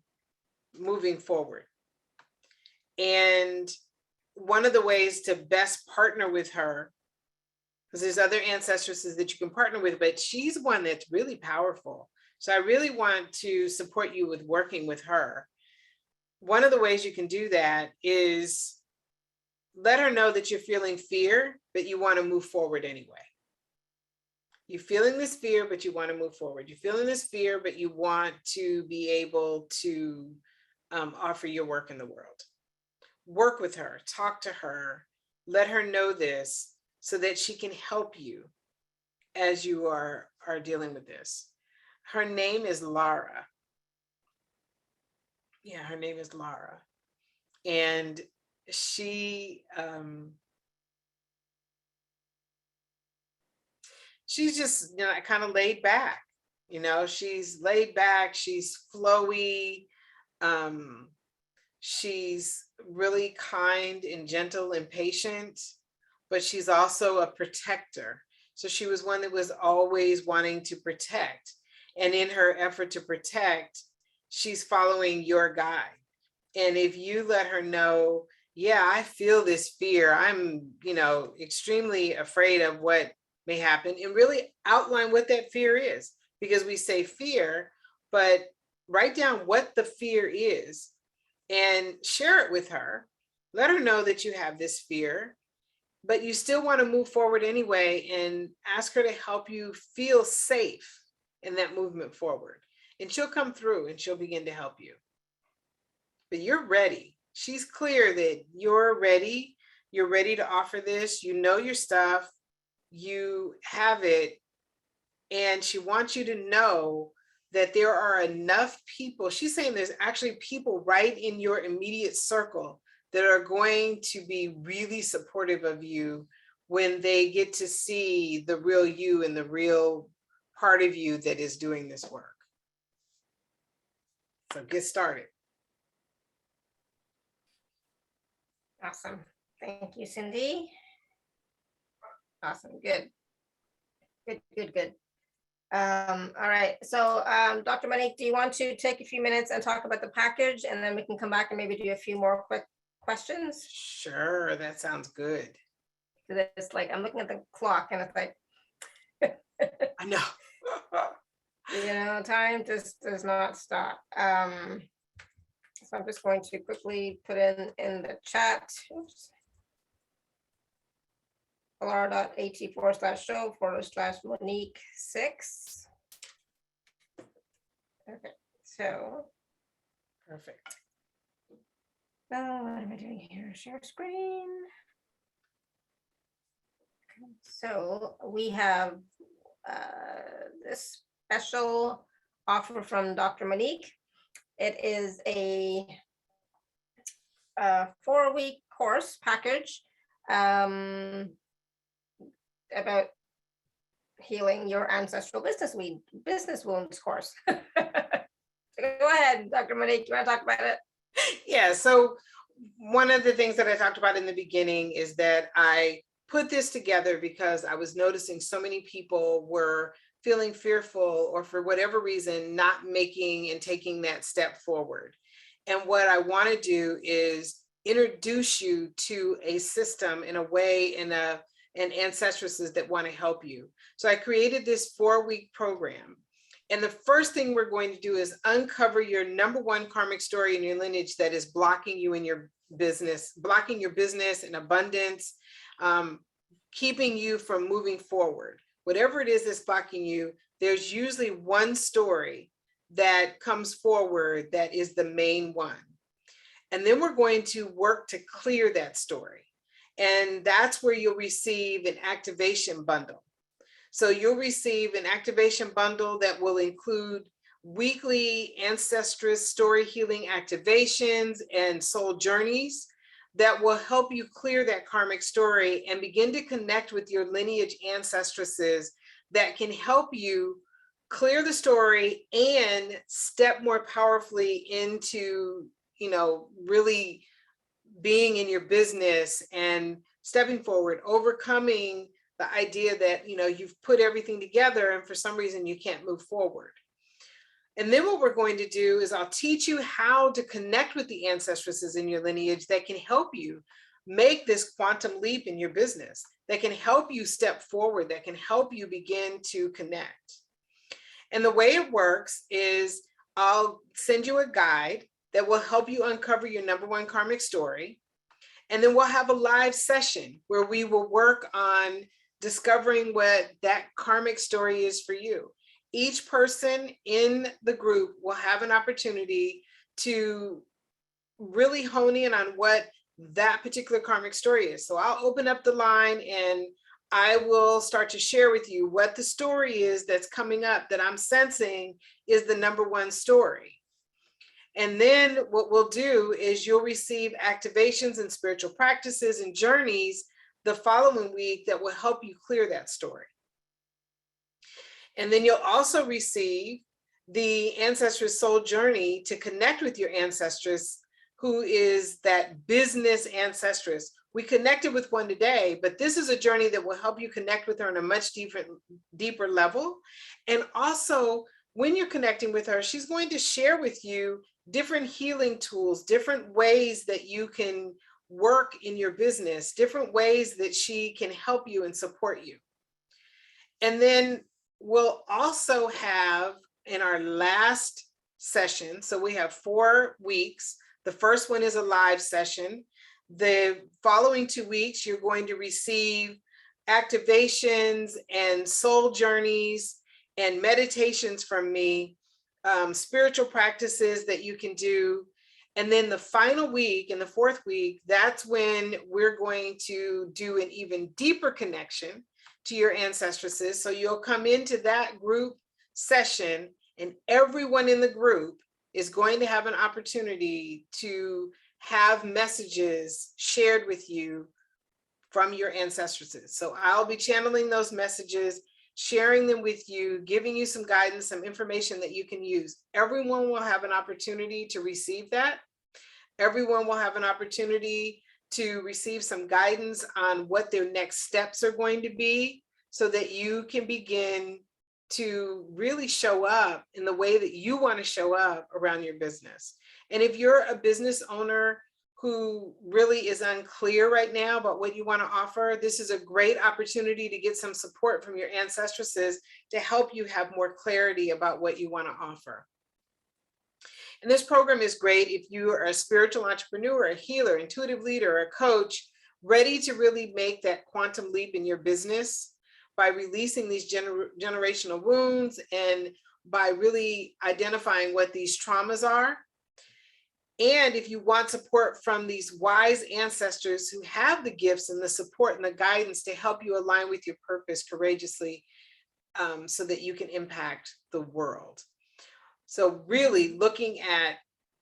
moving forward. And one of the ways to best partner with her, because there's other ancestresses that you can partner with, but she's one that's really powerful. So I really want to support you with working with her. One of the ways you can do that is let her know that you're feeling fear, but you want to move forward anyway. You're feeling this fear, but you want to move forward. You're feeling this fear, but you want to be able to offer your work in the world. Work with her, talk to her, let her know this so that she can help you as you are dealing with this. Her name is Lara. Yeah, her name is Lara. And she's just, kind of laid back. She's laid back, she's flowy. She's really kind and gentle and patient, but she's also a protector. So she was one that was always wanting to protect. And in her effort to protect, she's following your guide. And if you let her know, yeah, I feel this fear, I'm, extremely afraid of what may happen, and really outline what that fear is, because we say fear, but write down what the fear is and share it with her. Let her know that you have this fear, but you still want to move forward anyway, and ask her to help you feel safe in that movement forward. And she'll come through and she'll begin to help you. But you're ready. She's clear that you're ready. You're ready to offer this. You know your stuff. You have it. And she wants you to know that there are enough people. She's saying there's actually people right in your immediate circle that are going to be really supportive of you when they get to see the real you and the real part of you that is doing this work. So get started. Awesome. Thank you, Cindy. Awesome. Good. Good. All right. So Dr. Monique, do you want to take a few minutes and talk about the package, and then we can come back and maybe do a few more quick questions? Sure, that sounds good. It's like, I'm looking at the clock and it's like, I know. Time just does not stop. So I'm just going to quickly put in the chat. Oops. alara.at/show/Monique6. Okay, so. Perfect. What am I doing here? Share screen. Okay, so we have this special offer from Dr. Monique. It is a 4-week course package about healing your ancestral business wounds course. Go ahead, Dr. Monique, you want to talk about it? Yeah, so one of the things that I talked about in the beginning is that I put this together because I was noticing so many people were feeling fearful, or for whatever reason, not making and taking that step forward. And what I want to do is introduce you to a system in a way, and ancestresses that want to help you. So I created this 4-week program. And the first thing we're going to do is uncover your number one karmic story in your lineage that is blocking you in your business, blocking your business and abundance, keeping you from moving forward. Whatever it is that's blocking you, there's usually one story that comes forward that is the main one. And then we're going to work to clear that story. And that's where you'll receive an activation bundle. So you'll receive an activation bundle that will include weekly Ancestress Story Healing activations and soul journeys that will help you clear that karmic story and begin to connect with your lineage ancestresses that can help you clear the story and step more powerfully into, really being in your business and stepping forward, overcoming the idea that, you've put everything together and for some reason you can't move forward. And then what we're going to do is I'll teach you how to connect with the ancestresses in your lineage that can help you make this quantum leap in your business, that can help you step forward, that can help you begin to connect. And the way it works is I'll send you a guide that will help you uncover your number one karmic story. And then we'll have a live session where we will work on discovering what that karmic story is for you. Each person in the group will have an opportunity to really hone in on what that particular karmic story is. So I'll open up the line and I will start to share with you what the story is that's coming up that I'm sensing is the number one story. And then what we'll do is you'll receive activations and spiritual practices and journeys the following week that will help you clear that story. And then you'll also receive the Ancestress Soul Journey to connect with your ancestress, who is that business ancestress. We connected with one today, but this is a journey that will help you connect with her on a much deeper level. And also, when you're connecting with her, she's going to share with you different healing tools, different ways that you can work in your business, different ways that she can help you and support you. And then we'll also have in our last session, so we have 4 weeks. The first one is a live session. The following 2 weeks, you're going to receive activations and soul journeys and meditations from me, spiritual practices that you can do. And then the final week, in the 4th week, that's when we're going to do an even deeper connection to your ancestresses. So you'll come into that group session and everyone in the group is going to have an opportunity to have messages shared with you from your ancestresses. So I'll be channeling those messages, sharing them with you, giving you some guidance, some information that you can use. Everyone will have an opportunity to receive that. Everyone will have an opportunity to receive some guidance on what their next steps are going to be so that you can begin to really show up in the way that you want to show up around your business. And if you're a business owner who really is unclear right now about what you want to offer, this is a great opportunity to get some support from your ancestresses to help you have more clarity about what you want to offer. And this program is great if you are a spiritual entrepreneur, a healer, intuitive leader, a coach, ready to really make that quantum leap in your business by releasing these generational wounds and by really identifying what these traumas are. And if you want support from these wise ancestors who have the gifts and the support and the guidance to help you align with your purpose courageously, so that you can impact the world. So really looking at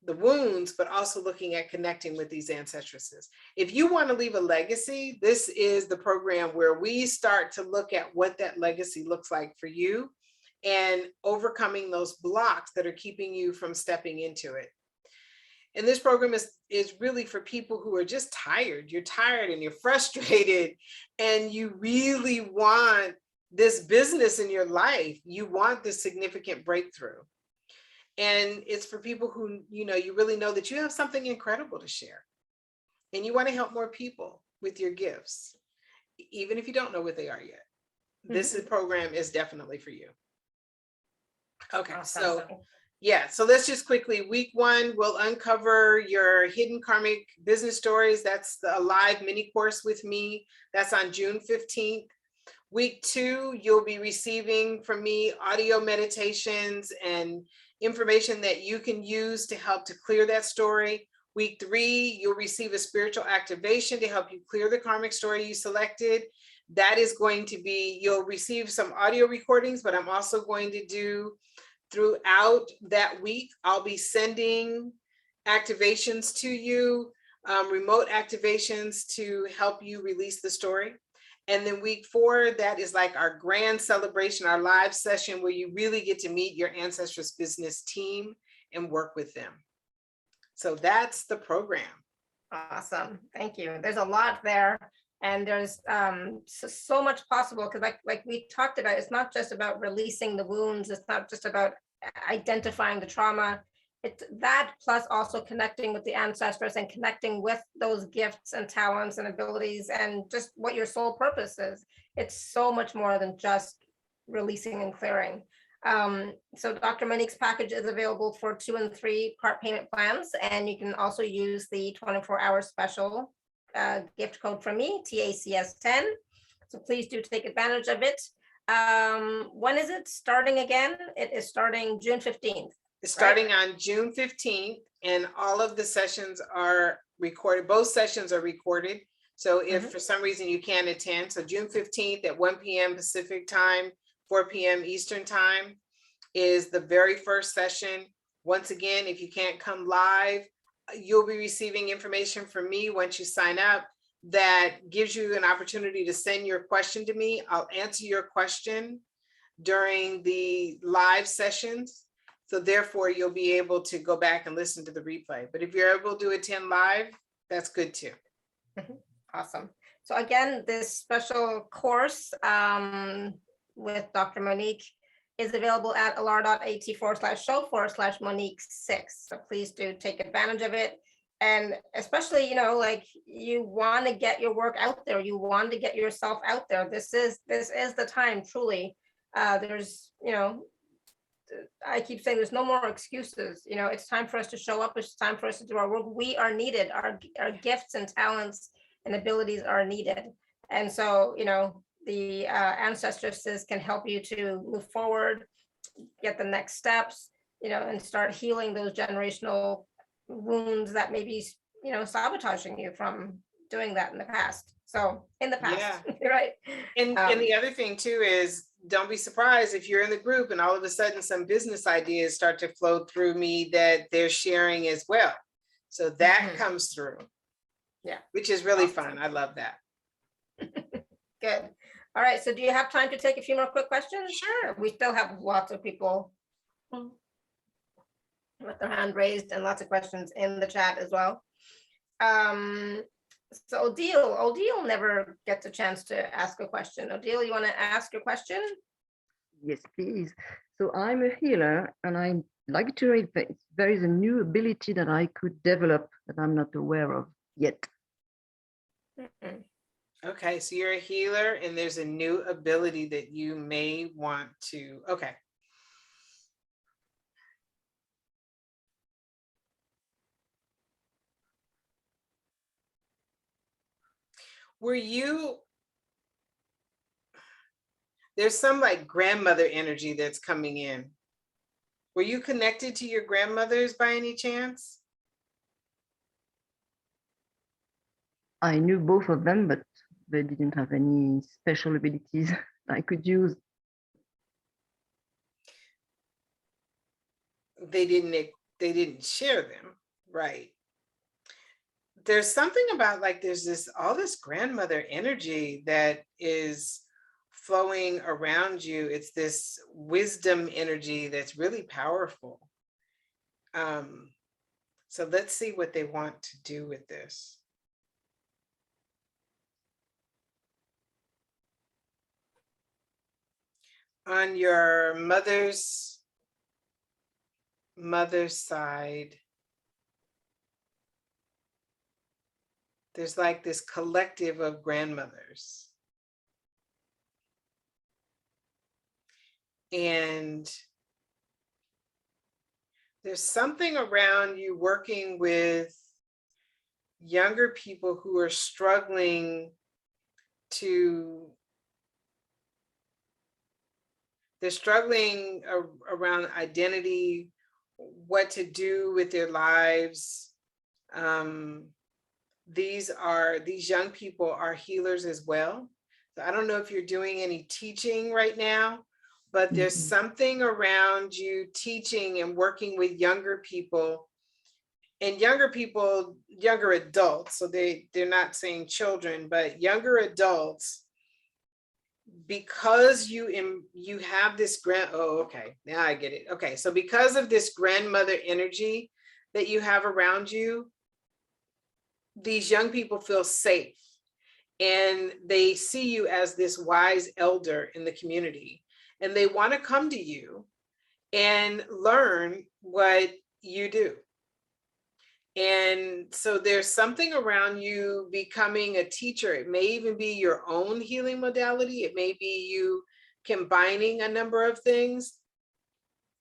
the wounds, but also looking at connecting with these ancestresses. If you want to leave a legacy, this is the program where we start to look at what that legacy looks like for you and overcoming those blocks that are keeping you from stepping into it. And this program is really for people who are just tired. You're tired and you're frustrated and you really want this business in your life. You want this significant breakthrough. And it's for people who, you really know that you have something incredible to share and you want to help more people with your gifts, even if you don't know what they are yet. This program is definitely for you. Okay, so yeah, so let's just quickly, week 1, we'll uncover your hidden karmic business stories. That's the live mini course with me. That's on June 15th. Week 2, you'll be receiving from me audio meditations and information that you can use to help to clear that story. Week 3, you'll receive a spiritual activation to help you clear the karmic story you selected. That is going to be, you'll receive some audio recordings, but I'm also going to do throughout that week, I'll be sending activations to you, remote activations to help you release the story. And then week 4, that is like our grand celebration, our live session where you really get to meet your Ancestress business team and work with them. So that's the program. Awesome. Thank you. There's a lot there. And there's so much possible because like we talked about, it's not just about releasing the wounds. It's not just about identifying the trauma. It's that plus also connecting with the ancestors and connecting with those gifts and talents and abilities and just what your soul purpose is. It's so much more than just releasing and clearing. So Dr. Monique's package is available for 2 and 3 part payment plans. And you can also use the 24-hour special gift code from me, TACS10. So please do take advantage of it. When is it starting again? It is starting June 15th. It's starting on June 15th, and all of the sessions are recorded. Both sessions are recorded. So if for some reason you can't attend, so June 15th at 1 p.m. Pacific time, 4 p.m. Eastern time is the very first session. Once again, if you can't come live, you'll be receiving information from me once you sign up that gives you an opportunity to send your question to me. I'll answer your question during the live sessions. So therefore, you'll be able to go back and listen to the replay. But if you're able to attend live, that's good too. Awesome. So again, this special course with Dr.MoNique is available at alara.at/show/Monique6. So please do take advantage of it. And especially, you know, like you want to get your work out there, you want to get yourself out there. This is the time, truly. There's, you know, I keep saying there's no more excuses. You know, it's time for us to show up. It's time for us to do our work. We are needed. Our gifts and talents and abilities are needed. And so, you know, the Ancestresses can help you to move forward, get the next steps, you know, and start healing those generational wounds that may be, you know, sabotaging you from doing that in the past. So in the past, right? And the other thing too is, don't be surprised if you're in the group and all of a sudden some business ideas start to flow through me that they're sharing as well. So that comes through. Yeah. Which is really fun. I love that. Good. All right. So do you have time to take a few more quick questions? Sure. We still have lots of people with their hand raised and lots of questions in the chat as well. So Odile never gets a chance to ask a question. Odile, you want to ask your question? Yes, please. So I'm a healer, and I'd like to know if there is a new ability that I could develop that I'm not aware of yet. Okay, so you're a healer and there's a new ability that you may want to, okay. Were you, there's some like grandmother energy that's coming in. Were you connected to your grandmothers by any chance? I knew both of them, but they didn't have any special abilities I could use. They didn't share them, right? There's something about like there's all this grandmother energy that is flowing around you. It's this wisdom energy that's really powerful. So let's see what they want to do with this. On your mother's side, there's like this collective of grandmothers. And there's something around you working with younger people who are struggling they're struggling around identity, what to do with their lives. These young people are healers as well. So I don't know if you're doing any teaching right now, but there's something around you teaching and working with younger people, and younger adults. So they're not saying children, but younger adults, because you have this okay, now I get it. Okay, so because of this grandmother energy that you have around you, these young people feel safe and they see you as this wise elder in the community, and they want to come to you and learn what you do. And so there's something around you becoming a teacher. It may even be your own healing modality. It may be you combining a number of things,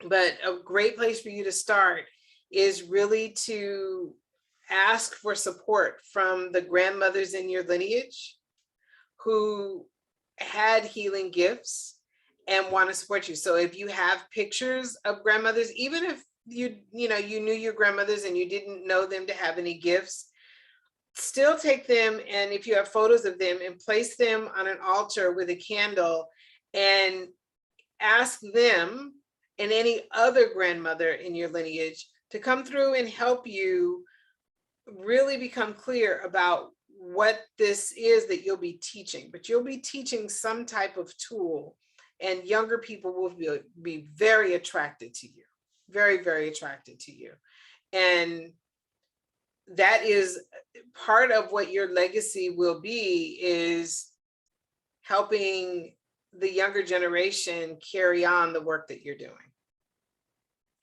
but a great place for you to start is really to ask for support from the grandmothers in your lineage who had healing gifts and want to support you. So if you have pictures of grandmothers, even if you knew your grandmothers and you didn't know them to have any gifts, still take them, and if you have photos of them, and place them on an altar with a candle and ask them and any other grandmother in your lineage to come through and help you really become clear about what this is that you'll be teaching. But you'll be teaching some type of tool, and younger people will be very attracted to you, very, very attracted to you. And that is part of what your legacy will be, is helping the younger generation carry on the work that you're doing.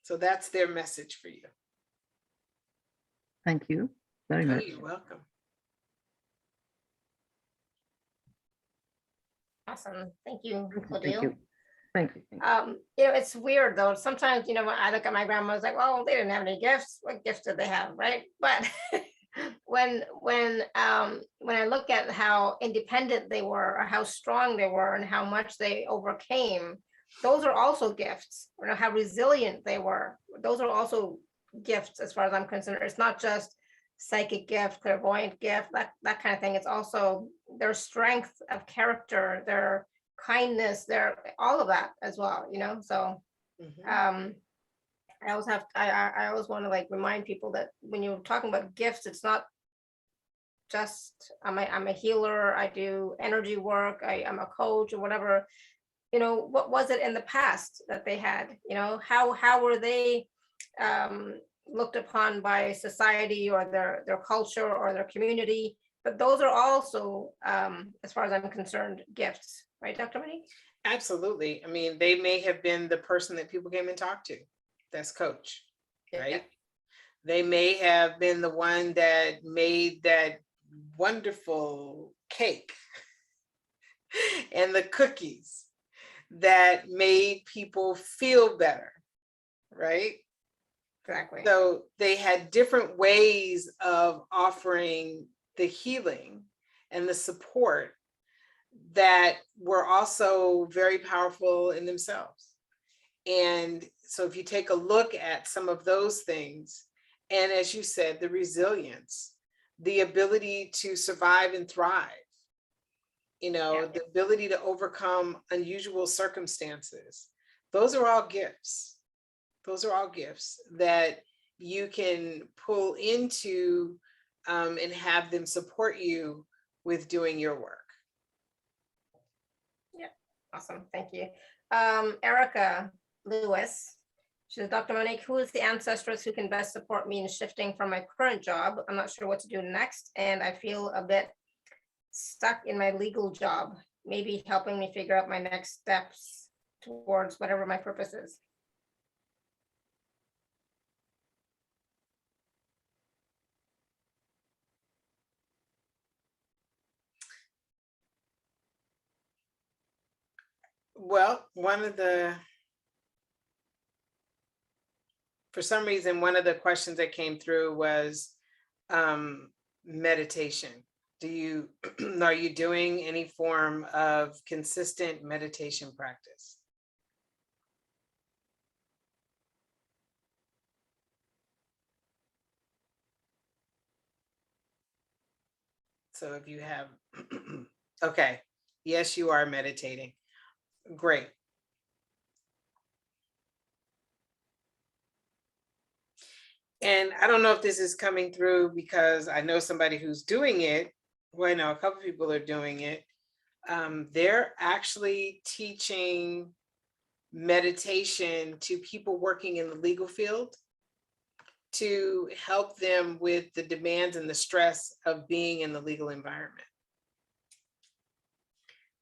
So that's their message for you. Thank you very Oh, much. you're welcome. Awesome. Thank you, Thank Claudia. you. Thank you. It's weird though. Sometimes, when I look at my grandma, it's like, well, they didn't have any gifts. What gifts did they have, right? But when I look at how independent they were, or how strong they were, and how much they overcame, those are also gifts. Or how resilient they were. Those are also gifts, as far as I'm concerned. It's not just psychic gift, clairvoyant gift, that kind of thing. It's also their strength of character, their kindness, their all of that as well. So Mhm. I always want to remind people that when you're talking about gifts, it's not just I'm a healer, I do energy work, I'm a coach or whatever. What was it in the past that they had? How were they looked upon by society or their culture or their community? But those are also, as far as I'm concerned, gifts, right, Dr. MoNique? Absolutely. I mean, they may have been the person that people came and talked to. That's coach, right? Yeah. They may have been the one that made that wonderful cake and the cookies that made people feel better, right? Exactly. So they had different ways of offering the healing and the support that were also very powerful in themselves. And so if you take a look at some of those things, and as you said, the resilience, the ability to survive and thrive, the ability to overcome unusual circumstances, those are all gifts. Those are all gifts that you can pull into and have them support you with doing your work. Yeah, awesome. Thank you. Erica Lewis, she says, Dr. MoNique, who is the ancestress who can best support me in shifting from my current job? I'm not sure what to do next, and I feel a bit stuck in my legal job, maybe helping me figure out my next steps towards whatever my purpose is. Well, for some reason, one of the questions that came through was meditation. Are you doing any form of consistent meditation practice? So if you have, okay, yes, you are meditating. Great. And I don't know if this is coming through because I know somebody who's doing it. Well, I know a couple people are doing it. They're actually teaching meditation to people working in the legal field to help them with the demands and the stress of being in the legal environment.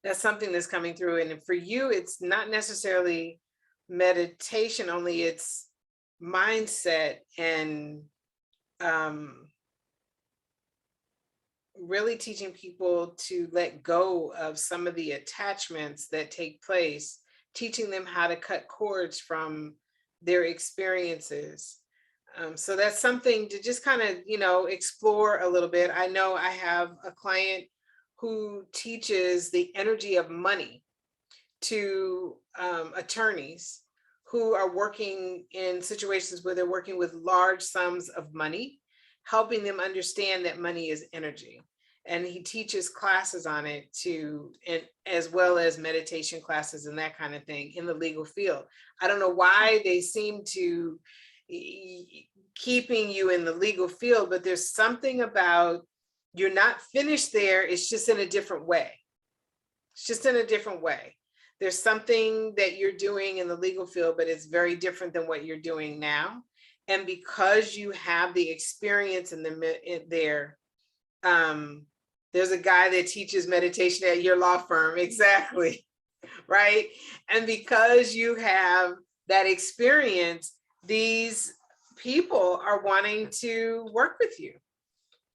That's something that's coming through. And for you, it's not necessarily meditation only, it's mindset and really teaching people to let go of some of the attachments that take place, teaching them how to cut cords from their experiences. So that's something to just kind of, explore a little bit. I know I have a client who teaches the energy of money to attorneys who are working in situations where they're working with large sums of money, helping them understand that money is energy. And he teaches classes on it too, and as well as meditation classes and that kind of thing in the legal field. I don't know why they seem to keeping you in the legal field, but there's something about you're not finished there. It's just in a different way. It's just in a different way. There's something that you're doing in the legal field, but it's very different than what you're doing now. And because you have the experience in there, there's a guy that teaches meditation at your law firm, exactly, right? And because you have that experience, these people are wanting to work with you.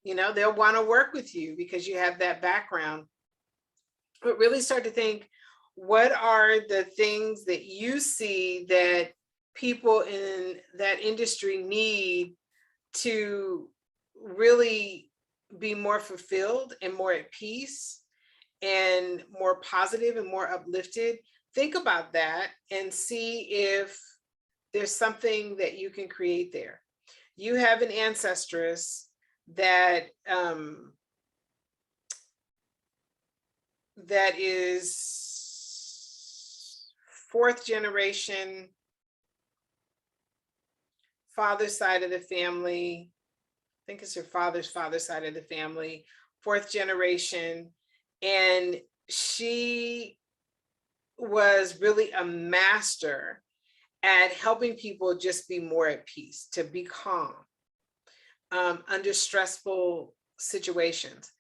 You know, they'll want to work with you because you have that background. But really start to think, what are the things that you see that people in that industry need to really be more fulfilled and more at peace and more positive and more uplifted? Think about that and see if there's something that you can create there. You have an ancestress that that is 4th generation, father's side of the family. I think it's your father's side of the family, 4th generation. And she was really a master at helping people just be more at peace, to be calm under stressful situations.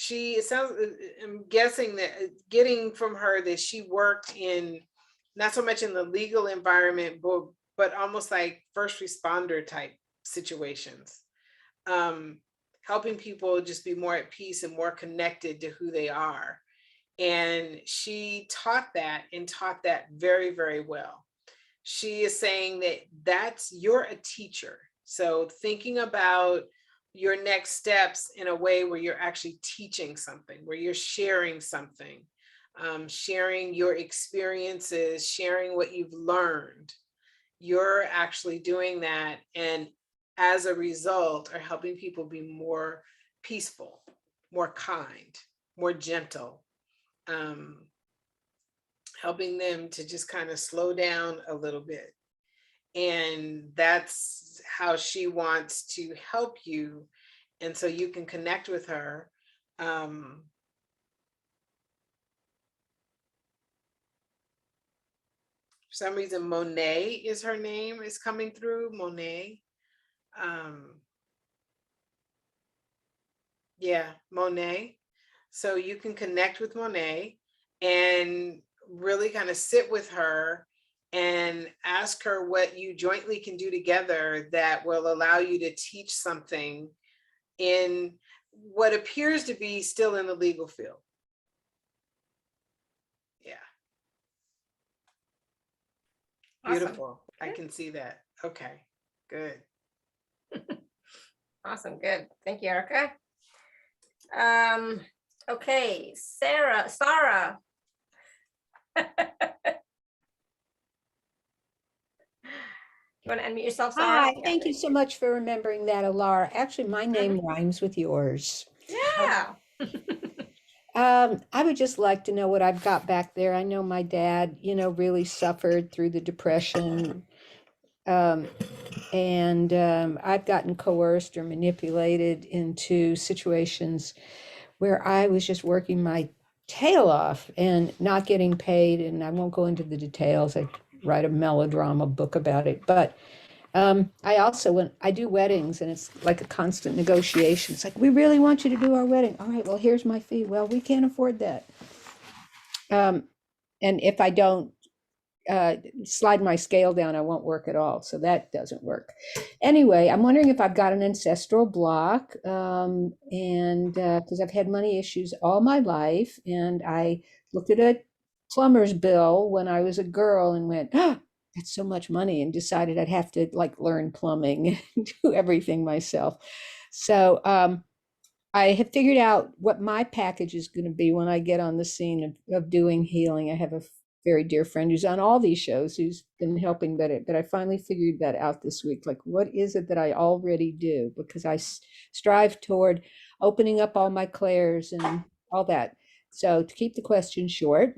I'm guessing that getting from her that she worked in, not so much in the legal environment, but almost like first responder type situations. Helping people just be more at peace and more connected to who they are. And she taught that very, very well. She is saying that you're a teacher. So thinking about your next steps in a way where you're actually teaching something, where you're sharing something, sharing your experiences, sharing what you've learned. You're actually doing that. And as a result, are helping people be more peaceful, more kind, more gentle, helping them to just kind of slow down a little bit. And that's how she wants to help you. And so you can connect with her. For some reason, Monet is her name, is coming through, Monet. Yeah, Monet. So you can connect with Monet and really kind of sit with her and ask her what you jointly can do together that will allow you to teach something in what appears to be still in the legal field. Yeah. Beautiful. Awesome. I can see that. Okay, good. Awesome, good. Thank you, Erica. Okay, Sarah. You want to unmute yourself, Sarah? Hi, thank you so much for remembering that, Alara. Actually, my name rhymes with yours. Yeah. I would just like to know what I've got back there. I know my dad, really suffered through the Depression. And I've gotten coerced or manipulated into situations where I was just working my tail off and not getting paid. And I won't go into the details. I write a melodrama book about it. But I also, when I do weddings, and it's like a constant negotiation, it's like, we really want you to do our wedding. All right, well, here's my fee. Well, we can't afford that. And if I don't slide my scale down, I won't work at all. So that doesn't work. Anyway, I'm wondering if I've got an ancestral block, and because I've had money issues all my life, and I looked at a plumber's bill when I was a girl and went, oh, that's so much money, and decided I'd have to learn plumbing and do everything myself. So I have figured out what my package is going to be when I get on the scene of doing healing. I have a very dear friend who's on all these shows who's been helping, but I finally figured that out this week. Like, what is it that I already do? Because I strive toward opening up all my clairs and all that. So to keep the question short,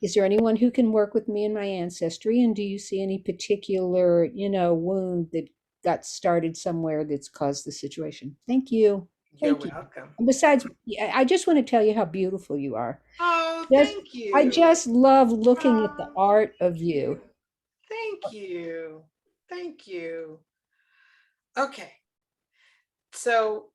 is there anyone who can work with me in my ancestry? And do you see any particular, wound that got started somewhere that's caused the situation? Thank you. You're Thank you. welcome. And besides, I just want to tell you how beautiful you are. Oh, Just, thank you. I just love looking at the Oh, art of you. Thank you. Thank you. Okay. So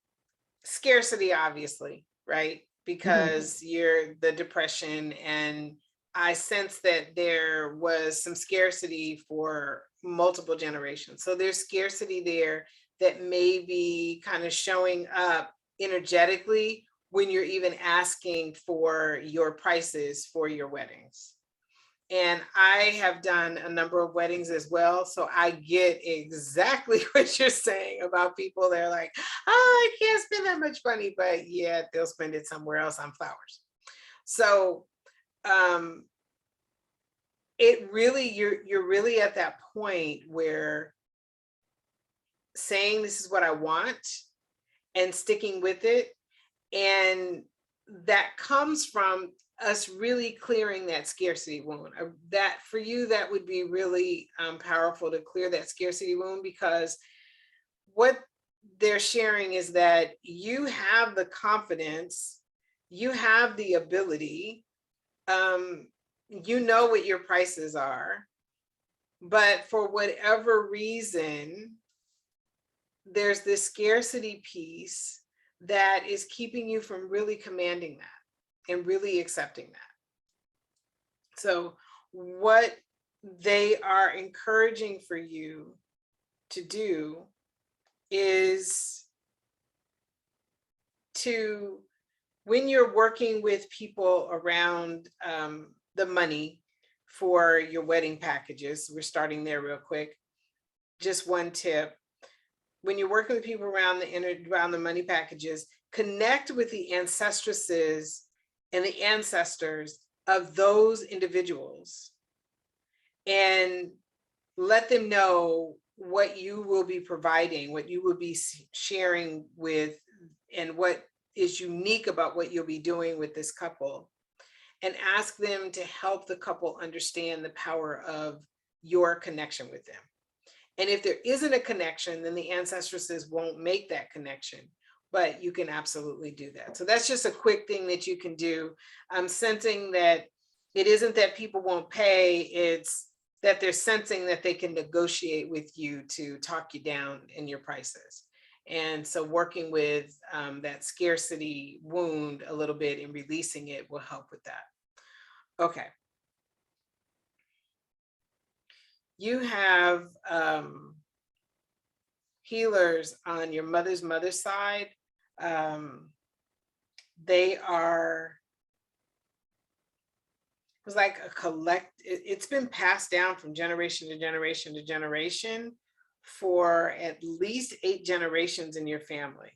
scarcity, obviously, right? Because you're the depression, and I sense that there was some scarcity for multiple generations. So there's scarcity there that may be kind of showing up energetically when you're even asking for your prices for your weddings. And I have done a number of weddings as well. So I get exactly what you're saying about people. They're like, oh, I can't spend that much money, but yeah, they'll spend it somewhere else on flowers. So it really, you're really at that point where saying this is what I want and sticking with it. And that comes from us really clearing that scarcity wound. That for you, that would be really powerful to clear that scarcity wound, because what they're sharing is that you have the confidence, you have the ability, you know what your prices are, but for whatever reason, there's this scarcity piece that is keeping you from really commanding that and really accepting that. So what they are encouraging for you to do is to, when you're working with people around the money for your wedding packages, we're starting there real quick. Just one tip. When you're working with people around the money packages, connect with the ancestresses and the ancestors of those individuals and let them know what you will be providing, what you will be sharing with, and what is unique about what you'll be doing with this couple, and ask them to help the couple understand the power of your connection with them. And if there isn't a connection, then the ancestresses won't make that connection, but you can absolutely do that. So that's just a quick thing that you can do. I'm sensing that it isn't that people won't pay, it's that they're sensing that they can negotiate with you to talk you down in your prices. And so working with that scarcity wound a little bit and releasing it will help with that. Okay. You have healers on your mother's side. They are, it was like a it's been passed down from generation to generation to generation for at least 8 generations in your family.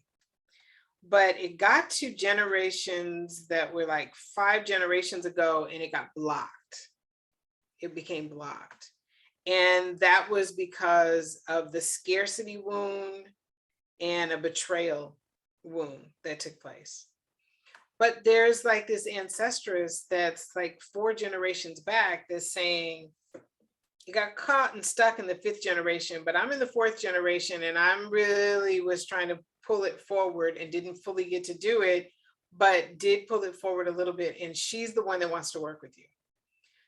But it got to generations that were like 5 generations ago, and it got blocked. It became blocked. And that was because of the scarcity wound and a betrayal wound that took place. But there's like this ancestress that's like 4 generations back that's saying, you got caught and stuck in the 5th generation, but I'm in the 4th generation, and I'm really was trying to pull it forward and didn't fully get to do it, but did pull it forward a little bit. And she's the one that wants to work with you.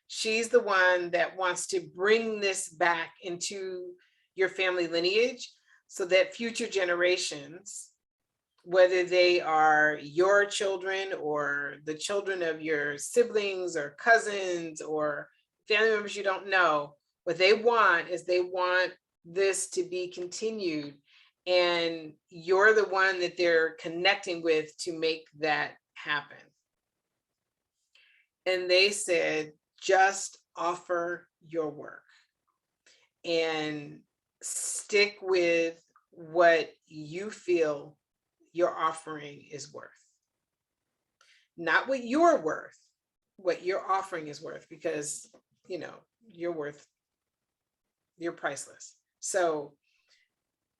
She's the one that wants to bring this back into your family lineage so that future generations, whether they are your children or the children of your siblings or cousins or family members you don't know, what they want is they want this to be continued, and you're the one that they're connecting with to make that happen. And they said, just offer your work and stick with what you feel your offering is worth. Not what you're worth, what your offering is worth, because, you know, you're priceless. So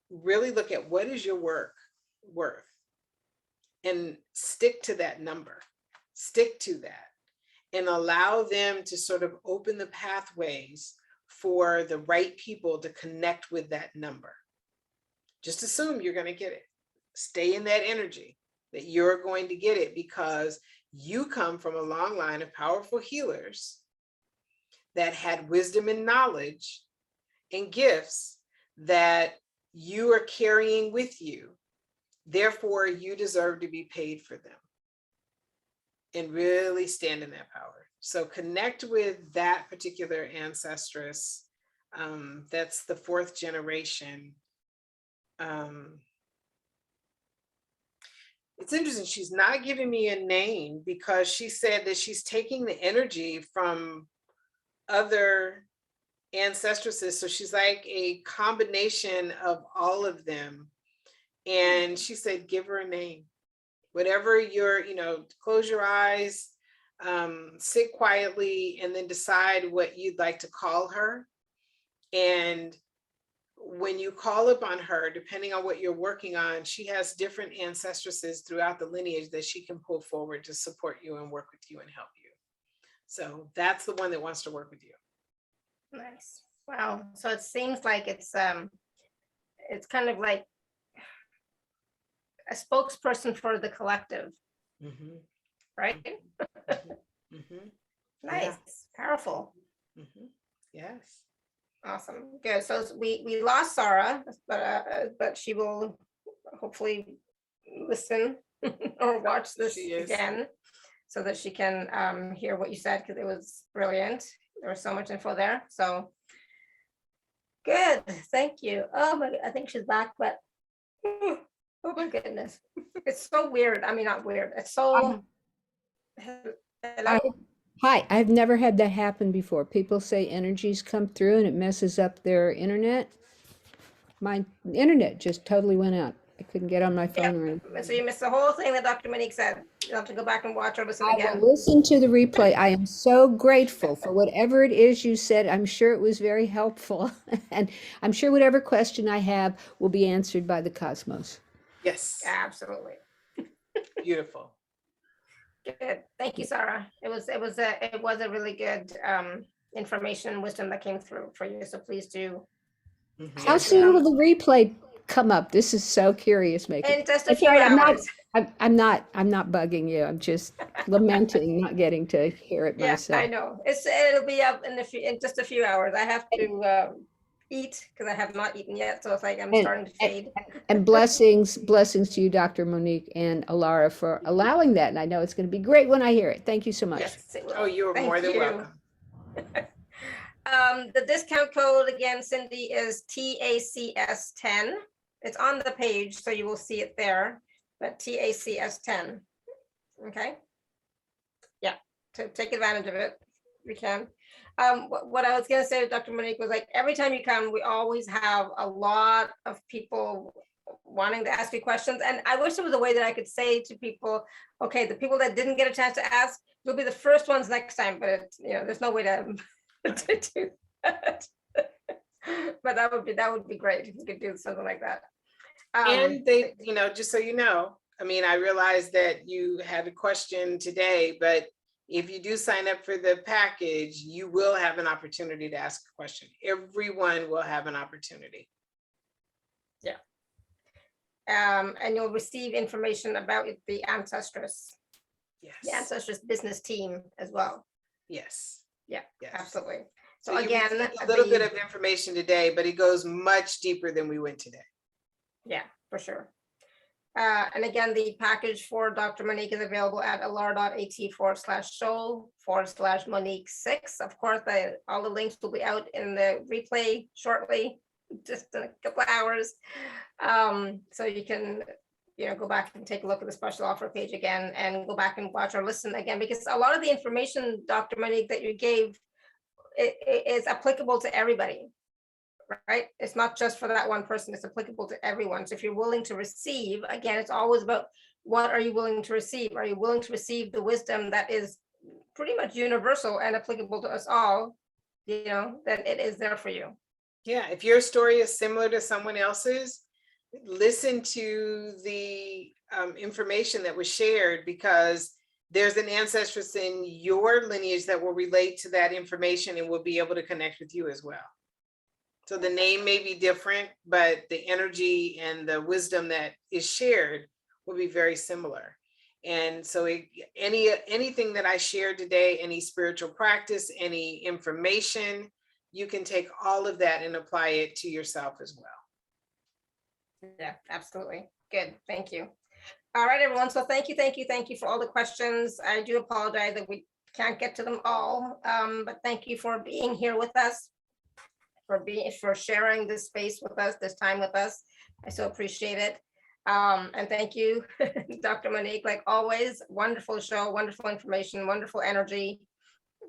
really look at what is your work worth and stick to that number, stick to that, and allow them to sort of open the pathways for the right people to connect with that number. Just assume you're going to get it. Stay in that energy that you're going to get it, because you come from a long line of powerful healers that had wisdom and knowledge and gifts that you are carrying with you. Therefore, you deserve to be paid for them, and really stand in that power. So connect with that particular ancestress. That's the 4th generation. It's interesting, she's not giving me a name, because she said that she's taking the energy from other ancestresses. So she's like a combination of all of them. And she said, give her a name. Whatever you're, you know, close your eyes, sit quietly, and then decide what you'd like to call her. And when you call upon her, depending on what you're working on, she has different ancestresses throughout the lineage that she can pull forward to support you and work with you and help you. So that's the one that wants to work with you. Nice. Wow. So it seems like it's kind of like a spokesperson for the collective, right? Nice. Yeah. Powerful. Yes. Awesome. Good. So we lost Sarah, but she will hopefully listen or watch this again, so that she can hear what you said, because it was brilliant. There was so much info there. So good. Thank you. Oh my, I think she's back, but oh my goodness, it's so weird. I mean, not weird. It's so. Hello? Hi, I've never had that happen before. People say energies come through and it messes up their internet. My internet just totally went out. I couldn't get on my phone or anything. So you missed the whole thing that Dr. Monique said. You'll have to go back and watch or listen I again. will listen to the replay. I am so grateful for whatever it is you said. I'm sure it was very helpful. And I'm sure whatever question I have will be answered by the cosmos. Yes. Absolutely. Beautiful. Good. Thank you, Sarah. It was a really good information and wisdom that came through for you. So please do. How soon will the replay come up? This is so curious making. In just a few hours. I'm not bugging you. I'm just lamenting not getting to hear it myself. I know. It'll be up in just a few hours. I have to eat, because I have not eaten yet. So it's like I'm starting to fade. And blessings to you, Dr. Monique and Alara, for allowing that. And I know it's going to be great when I hear it. Thank you so much. Yes, it will. Oh, you're more than welcome. The discount code again, Cindy, is TACS10. It's on the page, so you will see it there, but TACS10. Okay. Yeah, to take advantage of it, we can. What I was going to say to Dr. Monique was, like, every time you come, we always have a lot of people wanting to ask you questions. And I wish there was a way that I could say to people, okay, the people that didn't get a chance to ask, you'll be the first ones next time, but it's, you know, there's no way to do that. But that would be great if you could do something like that. And they, you know, just so you know, I mean, I realized that you had a question today, but if you do sign up for the package, you will have an opportunity to ask a question. Everyone will have an opportunity. Yeah. And you'll receive information about the Ancestress. Yes. The Ancestress business team as well. Yes. Yeah, yes. Absolutely. So you again, a little bit of information today, but it goes much deeper than we went today. Yeah, for sure. And again, the package for Dr. Monique is available at alara.at/show/Monique6. Of course, all the links will be out in the replay shortly, just in a couple of hours. So you can, you know, go back and take a look at the special offer page again and go back and watch or listen again, because a lot of the information, Dr. Monique, that you gave is applicable to everybody. right? It's not just for that one person, it's applicable to everyone. So if you're willing to receive, again, it's always about what are you willing to receive? Are you willing to receive the wisdom that is pretty much universal and applicable to us all, you know, then it is there for you. Yeah, if your story is similar to someone else's, listen to the information that was shared, because there's an ancestress in your lineage that will relate to that information and will be able to connect with you as well. So the name may be different, but the energy and the wisdom that is shared will be very similar. And so anything that I shared today, any spiritual practice, any information, you can take all of that and apply it to yourself as well. Yeah, absolutely. Good. Thank you. All right, everyone. So thank you for all the questions. I do apologize that we can't get to them all, but thank you for being here with us, for sharing this space with us, this time with us. I so appreciate it. And thank you, Dr. Monique, like always, wonderful show, wonderful information, wonderful energy,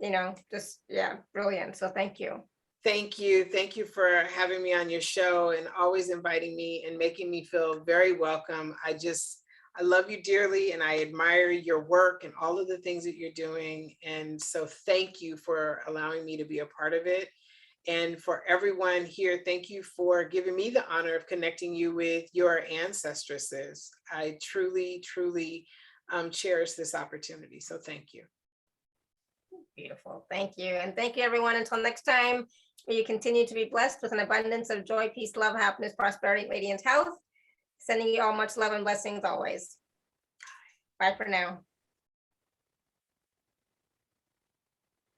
you know, just, yeah, brilliant. So thank you. Thank you. Thank you for having me on your show and always inviting me and making me feel very welcome. I love you dearly, and I admire your work and all of the things that you're doing. And so thank you for allowing me to be a part of it. And for everyone here, thank you for giving me the honor of connecting you with your ancestresses. I truly, truly cherish this opportunity. So thank you. Beautiful. Thank you. And thank you, everyone. Until next time, may you continue to be blessed with an abundance of joy, peace, love, happiness, prosperity, radiant health. Sending you all much love and blessings always. Bye for now.